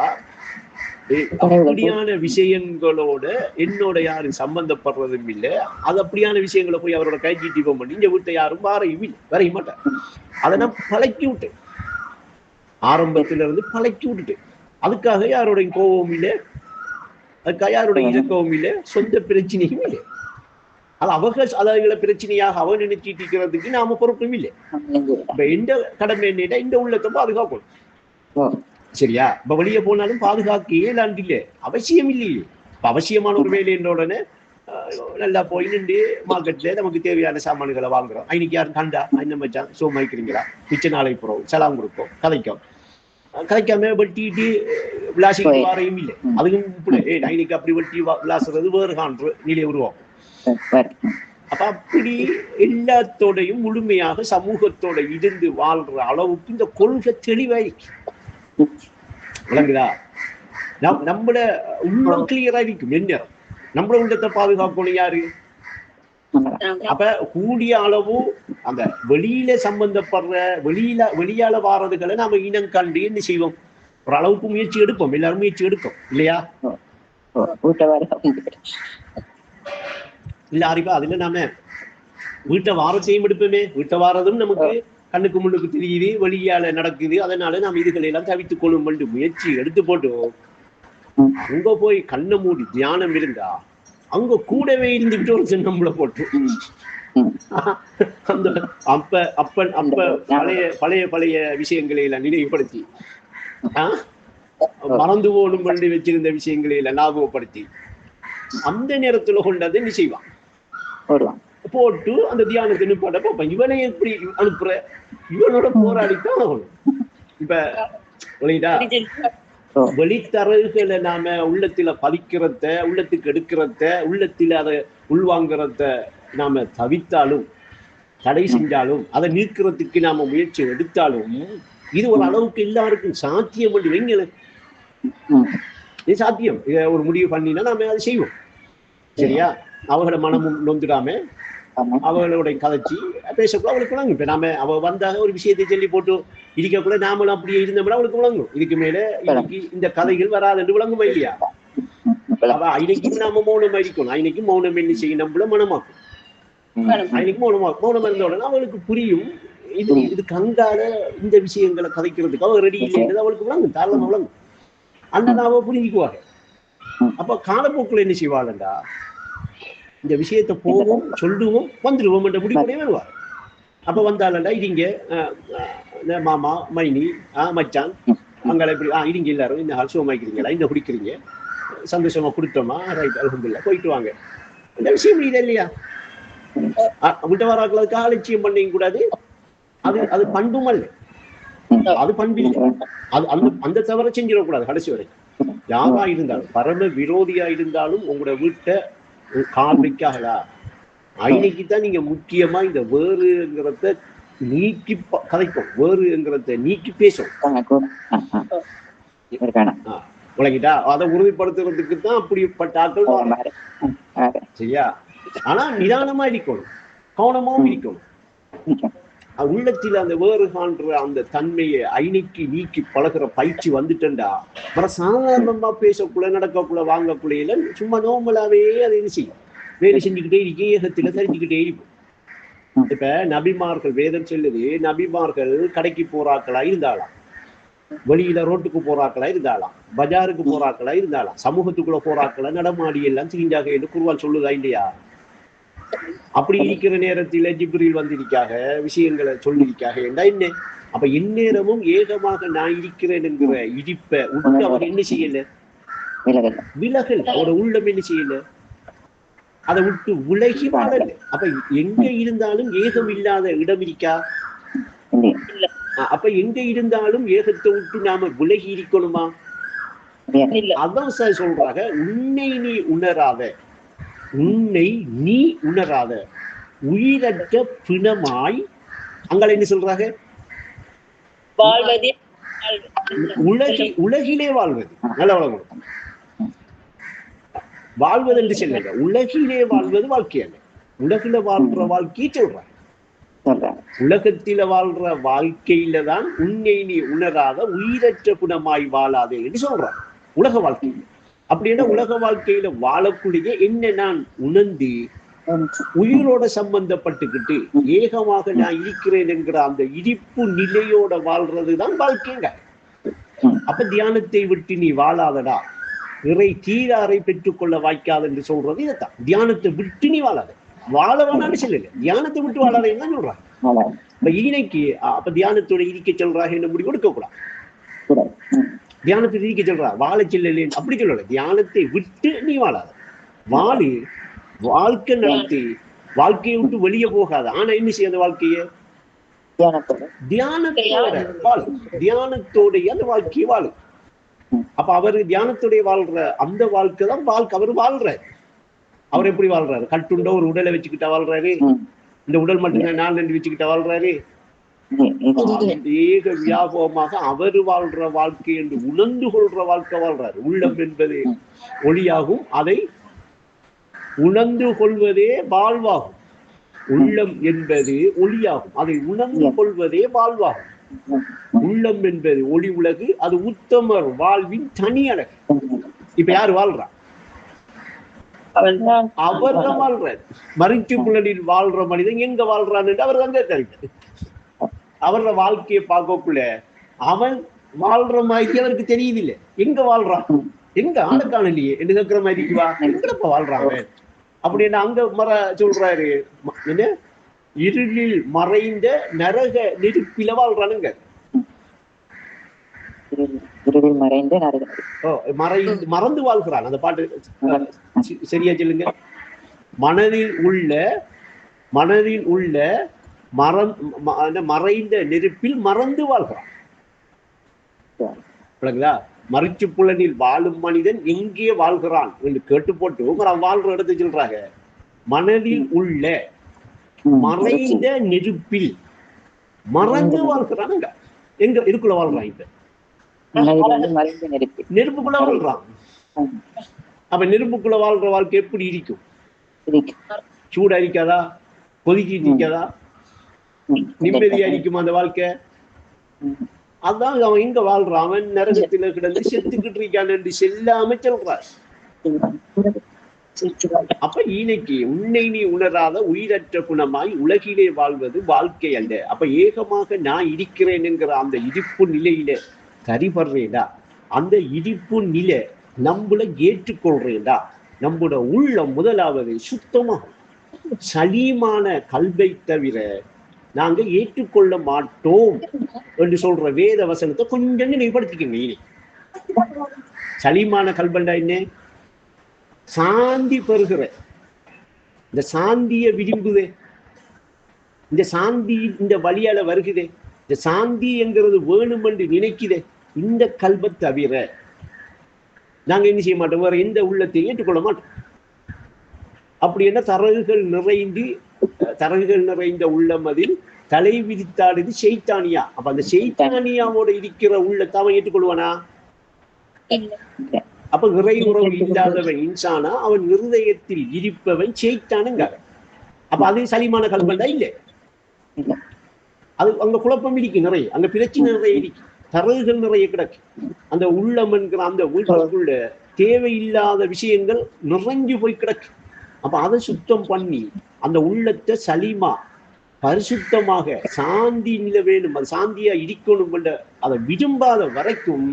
அப்படியான விஷயங்களோட என்னோட யாரும் சம்பந்தப்படுறதும் இல்லை. அது அப்படியான விஷயங்களை போய் அவரோட கைக்கு டிபம் பண்ணி இந்த வீட்டை யாரும் வரைய மாட்டேன். அதை நான் பழக்கி விட்டேன், ஆரம்பத்துல இருந்து பழக்கி விட்டுட்டேன். அதுக்காக யாரோட கோபமும் இல்லை, அதுக்காக யாரோட இலக்கமும் இல்லை, சொந்த பிரச்சனையும் இல்லை. அது அவர்களை பிரச்சனையாக அவன் நினைச்சிட்டு இருக்கிறதுக்கு நாம பொறுப்பும் இல்லை. இப்ப எந்த கடமை என்னடா இந்த உள்ளத்தை பாதுகாக்கணும். சரியா? இப்ப வெளியே போனாலும் பாதுகாக்க இயலாண்டு இல்லை, அவசியம் இல்லையே. இப்ப அவசியமான ஒரு வேலை என்ற உடனே நல்லா போய் நின்று மார்க்கெட்ல நமக்கு தேவையான சாமான்களை வாங்குறோம். இன்னைக்கு யாரும் கண்டா என்ன மச்சான் சோமாய்க்கிறீங்களா, மிச்ச நாளை போறோம், சலாம் கொடுப்போம், கதைக்காம வெட்டிட்டு விளாசிக்கு வாரையும் இல்லை. அதுக்கும் இப்படி இன்னைக்கு அப்படி வெட்டி விளாசுறது வேறு காண்ற நிலையை உருவாகும். அப்ப அப்படி எல்லாத்தோடையும் முழுமையாக சமூகத்தோட இருந்து வாழ்ற அளவுக்கு இந்த கொள்கை தெளிவாயிருக்கு. விளங்குதா? நம்மள உள்ளம் கிளியரா இருக்கும். என்ன நம்மள உள்ளத்தை பாதுகாக்கணும் யாரு? அப்ப கூடிய அளவு அந்த வெளியில சம்பந்தப்படுற வெளியால வாரதுகளை நாம இனம் கண்டு என்ன செய்வோம், ஒரு அளவுக்கு முயற்சி எடுப்போம். எல்லாரும் முயற்சி எடுப்போம் இல்லையா? இல்ல அறிவா, அதுல நாம வீட்டை வாரத்தையும் எடுப்போமே. வீட்டை வாரதும் நமக்கு கண்ணுக்கு முன்னுக்கு தெரியுது, வெளியால நடக்குது. அதனால நாம் இதுகளை எல்லாம் தவித்துக் கொள்ளும் என்று முயற்சி எடுத்து போட்டோம். அங்க போய் கண்ணை மூடி தியானம் இருந்தா அங்க கூடவே இருந்துகிட்டு ஒரு சின்னம்புல போட்டு அந்த அப்ப பழைய விஷயங்களை எல்லாம் நினைவுபடுத்தி மறந்து போடும் பண்ணி வச்சிருந்த விஷயங்களை எல்லாம் ஞாபகப்படுத்தி அந்த நேரத்துல கொண்டதை நீ செய்வான் போட்டு அந்த தியானத்தை நிப்பாட்ட பார்ப்பேன். இவனை எப்படி அனுப்புற, இவனோட போராடித்தான் ஆகணும். இப்ப வெளித்தரவுகளை நாம உள்ளத்துல பதிக்கிறத, உள்ளத்துக்கு எடுக்கிறத, உள்ளத்துல அதை உள்வாங்கிறத நாம தவித்தாலும் தடை செஞ்சாலும் அதை நீக்கிறதுக்கு நாம முயற்சி எடுத்தாலும் இது ஒரு அளவுக்கு எல்லாருக்கும் சாத்தியம் பண்ணி வைங்கள. இது சாத்தியம். இதை ஒரு முடிவு பண்ணினா நாம அதை செய்வோம். சரியா? அவங்களோட மனமும் நொந்துடாம அவங்களோட கதைச்சி பேசக்கூட அவளுக்கு விளங்கும். இப்ப நாம அவ வந்தாக ஒரு விஷயத்தை சொல்லி போட்டு இருக்க கூட நாமளும் அப்படியே இருந்தோம்னா அவளுக்கு விளங்கும். இதுக்கு மேல இன்னைக்கு இந்த கதைகள் வராது என்று விளங்குமா இல்லையா? அவ இன்னைக்கும் நாம மௌனம் இருக்கணும். இன்னைக்கு மௌனம் என்ன செய்யும், நம்மள மனமாக்கும். இன்னைக்கு மௌனம் இருந்த உடனே அவளுக்கு புரியும். இது கங்கால இந்த விஷயங்களை கதைக்கிறதுக்கு அவ ரெடி இல்லைன்றது அவளுக்கு விளங்கும், தாராளமா விளங்கும். அந்த அவ புரிஞ்சுக்குவாங்க. அப்ப காலப்போக்குல என்ன செய்வாள்டா, இந்த விஷயத்தை போவோம் சொல்லுவோம் வந்துடுவோம் என்ற முடிவுடைய வருவார். அப்ப வந்தாலண்டா இடிங்க மாமா மைனி மச்சான் அங்கே இப்படி இடிங்க எல்லாரும் இந்த ஹால் சோமாய்க்கிறீங்களா, இந்த குடிக்கிறீங்க, சந்தோஷமா கொடுத்தோமா, ரைட் அல்ஹம்துலில்லாஹ் போயிட்டு வாங்க. இந்த விஷயம் இல்லை இல்லையா? விட்ட வராக்களுக்கு அலட்சியம் பண்ணிக்க கூடாது. அது பண்பும் அல்ல, அது பண்பில்லை. அது அந்த தவறை செஞ்சிடக்கூடாது. கடைசி வரை யாரா இருந்தாலும், பரம விரோதியா இருந்தாலும் உங்களோட வீட்டை கால் வைக்காகலா. இன்னைக்குதான் நீங்க முக்கியமா இந்த வேறுங்கிறத நீக்கி கதைக்கும், வேறுங்கிறத நீக்கி பேசும். விளங்கிட்டா? அதை உறுதிப்படுத்துறதுக்கு தான் அப்படிப்பட்ட ஆட்கள். சரியா? ஆனா நிதானமா இருக்கணும், கவனமாவும் இருக்கணும். உள்ளத்தில் அந்த வேறு காண்ற அந்த தன்மையை ஐநைக்கு நீக்கி பழகிற பயிற்சி வந்துட்டா சாதாரணமா பேசக்குள்ள நடக்கக்குள்ள வாங்கக்குள்ள சும்மா நோமலாவே அதை செய்யும். வேலை செஞ்சுக்கிட்டே இருக்கே, ஏகத்துல தெரிஞ்சுக்கிட்டே இருக்கும். இப்ப நபிமார்கள், வேதம் சொல்லுது, நபிமார்கள் கடைக்கு போறாக்களா இருந்தாலாம், வெளியில ரோட்டுக்கு போறாக்களா இருந்தாலாம், பஜாருக்கு போறாக்களா இருந்தாலாம், சமூகத்துக்குள்ள போறாக்களா நடமாடி எல்லாம் திரிஞ்சாக என்று குர்ஆன் சொல்லுதா இல்லையா? அப்படி இருக்கிற நேரத்தில் ஜிப்ரீல் வந்திருக்காக விஷயங்களை சொல்லியிருக்காக என்றா என்ன? அப்ப எந்நேரமும் ஏகமாக நான் இருக்கிறேன் என்கிற இடிப்பை விட்டு அவர் என்ன செய்யல? விலகல். அவரோட உள்ளம் என்ன செய்யல? அதை விட்டு விலகி வாழல. அப்ப எங்க இருந்தாலும் ஏகம் இல்லாத இடம் இருக்கா? அப்ப எங்க இருந்தாலும் ஏகத்தை விட்டு நாம விலகி இருக்கணுமா? அதான் சார் சொல்றாங்க, உன்னை நீ உணராத, உன்னை நீ உணராத உயிரற்ற பிணமாய் அங்க என்ன சொல்றாங்க? உலகிலே வாழ்வது. நல்ல வளம் வாழ்வது என்று சொல்லுங்க. உலகிலே வாழ்வது வாழ்க்கை அல்ல. உலகில வாழ்ற வாழ்க்கையை சொல்றாங்க. உலகத்தில வாழ்ற வாழ்க்கையில தான் உன்னை நீ உணராத உயிரற்ற குணமாய் வாழாதே என்று சொல்றாங்க. உலக வாழ்க்கை அப்படின்னா உலக வாழ்க்கையில வாழக்கூடிய என்ன நான் உணர்ந்து உயிரோட சம்பந்தப்பட்டுக்கிட்டு ஏகமாக நான் இருக்கிறேன் என்கிற அந்த இடிப்பு நிலையோட வாழ்றதுதான் வாழ்க்கைங்க. அப்ப தியானத்தை விட்டு நீ வாழாதடா, இறை தீராரை பெற்றுக்கொள்ள வாய்க்காது என்று சொல்றது இதைத்தான். தியானத்தை விட்டு நீ வாழாத, வாழ வேணான்னு சொல்லல, தியானத்தை விட்டு வாழாதேன்னு தான் சொல்றாங்க. இப்ப இன்னைக்கு அப்ப தியானத்தோட இருக்க சொல்றாங்க என்ன முடிவு கொடுக்க கூடாது. தியானத்தை இருக்க சொல்றா, வாழ செல்லல அப்படி சொல்லல. தியானத்தை விட்டு நீ வாழாத, வாழு, வாழ்க்கை நடத்தி, வாழ்க்கையை விட்டு வெளியே போகாத. ஆனா என்ன செய்யாத வாழ்க்கைய தியானத்தோட வாழு, தியானத்தோடைய அந்த வாழ்க்கையை வாழு. அப்ப அவரு தியானத்துடைய வாழ்ற அந்த வாழ்க்கை தான் வாழ்க்கை. அவரு வாழ்றாரு. அவர் எப்படி வாழ்றாரு? கட்டுண்ட ஒரு உடலை வச்சுக்கிட்டா வாழ்றாரு. இந்த உடல் மட்டும் நான் ரெண்டு வச்சுக்கிட்டா வாழ்றாரு. ஏக வியாபகமாக அவரு வாழ்ற வாழ்க்கை என்று உணர்ந்து கொள்ற வாழ்க்கை வாழ்றாரு. உள்ளம் என்பது ஒளியாகும், அதை உணர்ந்து கொள்வதே வாழ்வாகும். உள்ளம் என்பது ஒளியாகும், அதை உணர்ந்து கொள்வதே வாழ்வாகும். உள்ளம் என்பது ஒளி உலகு, அது உத்தமர் வாழ்வின் தனி அழகு. இப்ப யாரு வாழ்றா? அவர் தான் வாழ்றாரு. மறைச்சு புலனில் வாழ்ற மனிதன் எங்க வாழ்றான்னு அவர் அங்கே தெரியும். அவரோட வாழ்க்கையை பார்க்கக்குள்ள அவன் வாழ்ற மாதிரி அவருக்கு தெரியுதில்லை. எங்க வாழ்றான், எங்க ஆள காணலையே என்று கேட்கிற மாதிரி எங்கப்ப வாழ்றான் அவன் அப்படின்னு அங்க சொல்றாரு. என்ன? இருளில் மறைந்த நரக நெருப்பில வாழ்றானுங்க. மறந்து வாழ்கிறான். அந்த பாட்டு சரியா சொல்லுங்க. மனதில் உள்ள மறைந்த நெருப்பில் மறந்து வாழ்கிறான். மறிச்சு புலனில் வாழும் மனிதன் எங்கே வாழ்கிறான் என்று கேட்டு போட்டு வாழ்ற இடத்தை சொல்றாங்க. மனதில் உள்ள மறைந்த நெருப்பில் மறந்து வாழ்கிறானுங்க. எங்க இதுக்குள்ள வாழ்றான்? இப்ப நெருப்புக்குள்ள வாழ்றான். அப்ப நெருப்புக்குள்ள வாழ்ற வாழ்க்கை எப்படி இருக்கும்? சூடா இருக்காதா? கொதிக்கிட்டு இருக்காதா? நிம்மதியா இருக்குமா அந்த வாழ்க்கை? அதான் அவன் எங்க வாழ்றான்? அவன் நரகத்துல கிடந்து செத்துக்கிட்டு இருக்கான் என்று செல்லாம சொல்றான். அப்ப இன்னைக்கு உன்னை நீ உணராத உயிரற்ற குணமாய் உலகிலே வாழ்வது வாழ்க்கை அல்ல. அப்ப ஏகமாக நான் இருக்கிறேன் என்கிற அந்த இடிப்பு நிலையில சரிபடுறேன்டா, அந்த இடிப்பு நிலை நம்மள ஏற்றுக்கொள்றேன்டா, நம்மளோட உள்ளம் முதலாவது சுத்தமாக சலீமான கல்வை தவிர நாங்க ஏற்றுக்கொள்ள மாட்டோம் என்று சொல்ற வேத வசனத்தை கொஞ்சம் நினைவுபடுத்திக்கங்க. இனி சலீமான கல்வண்டா என்ன? சாந்தி பெறுகிற, இந்த சாந்திய விரும்புதே, இந்த சாந்தி இந்த வழியால வருகுதே, இந்த சாந்தி என்கிறது வேணும் என்று நினைக்குதே, இந்த கல்வை தவிர நாங்க என்ன செய்ய மாட்டோம், வேற எந்த உள்ளத்தையும் ஏற்றுக்கொள்ள மாட்டோம். அப்படி என்ன தரகுகள் நிறைந்த உள்ளம் அதில் தலை விதித்தாடுது ஷைத்தானியா. அப்ப அந்த ஷைத்தானியாவோட இருக்கிற உள்ளத்தை அவன் ஏற்றுக்கொள்வானா? அப்ப இறை உறவு இல்லாதவன் இன்சானா, அவன் இருதயத்தில் இருப்பவன் ஷைத்தானுங்க. அப்ப அது சலிமான கல்வண்டா இல்லை. அது அங்க குழப்பம் இருக்கு, நிறைய அங்க பிரச்சனை நிறைய இருக்கு, தரகுகள் நிறைய கிடக்கு. அந்த உள்ளம் என்கிற அந்த வீட்டுக்குள்ள தேவையில்லாத விஷயங்கள் நிறைஞ்சு போய் கிடக்கு. அப்ப அதை சுத்தம் பண்ணி அந்த உள்ளத்தை சலிமா பரிசுத்தமாக சாந்தி நிலை வேணும், அது சாந்தியா இருக்கணும் என்ற அதை விரும்பாத வரைக்கும்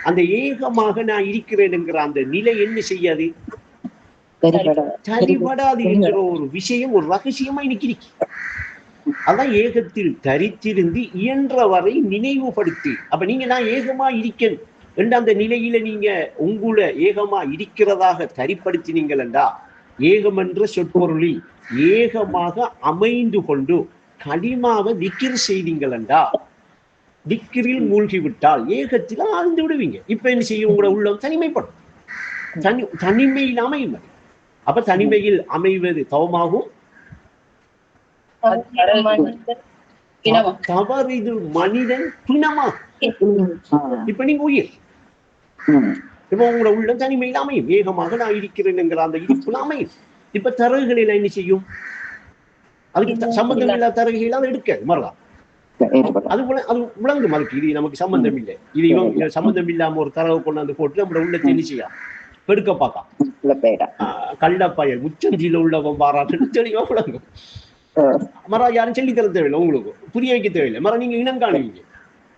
அந்த ஏகமாக நான் இருக்கிறேன் என்கிற அந்த நிலை என்ன செய்யாது? சரிபடாது என்கிற ஒரு விஷயம் ஒரு ரகசியமா இன்னைக்கு இருக்கு. அதான் ஏகத்தில் தரித்திருந்து இயன்ற வரை நினைவுபடுத்தி. அப்ப நீங்க நான் ஏகமா இருக்கேன் என்ற அந்த நிலையில நீங்க உங்களை ஏகமா இருக்கிறதாக தரிப்படுத்தினீங்களா, ஏகம் என்ற சொற்பொருளில் ஏகமாக அமைந்து கொண்டு களிமாவை திக்ர் செய்தீங்களா, திக்ரில் மூழ்கி விட்டால் ஏகத்தில் ஆழ்ந்து விடுவீங்க. இப்ப என்ன செய்யும்? உங்களோட உள்ளம் தனிமைப்படும். தனிமையில் அமையும். அப்ப தனிமையில் அமைவது தவமாகும். தவறிது மனிதன் பிணமாகும். இப்ப நீங்க உயிர். இப்ப உங்களோட உள்ளம் தனிமையில் அமையும். ஏகமாக நான் இருக்கிறேன் என்கிற அந்த இருப்புல அமையும். இப்ப தரகுகளில் என்ன செய்யும்? அதுக்கு சம்பந்தம் இல்லாத தரகுகள் எடுக்காது, மறலாம். அது அது விளங்கும். அதுக்கு இது நமக்கு சம்பந்தம் இல்லை, இது இவங்க சம்பந்தம் இல்லாம ஒரு தரவு கொண்டாந்து போட்டு நம்மளோட உள்ளத்தை என்ன செய்யும்? பெருக்க பார்க்கலாம். கள்ளப்பயல் உச்சந்தியில உள்ளவன் பாராட்டு தெளிவா விளங்கும். மரா யாரும் சொல்லி தர தேவையில்லை, உங்களுக்கு புரிய வைக்க தேவையில்லை. மரம் நீங்க இனம் காணுவீங்க.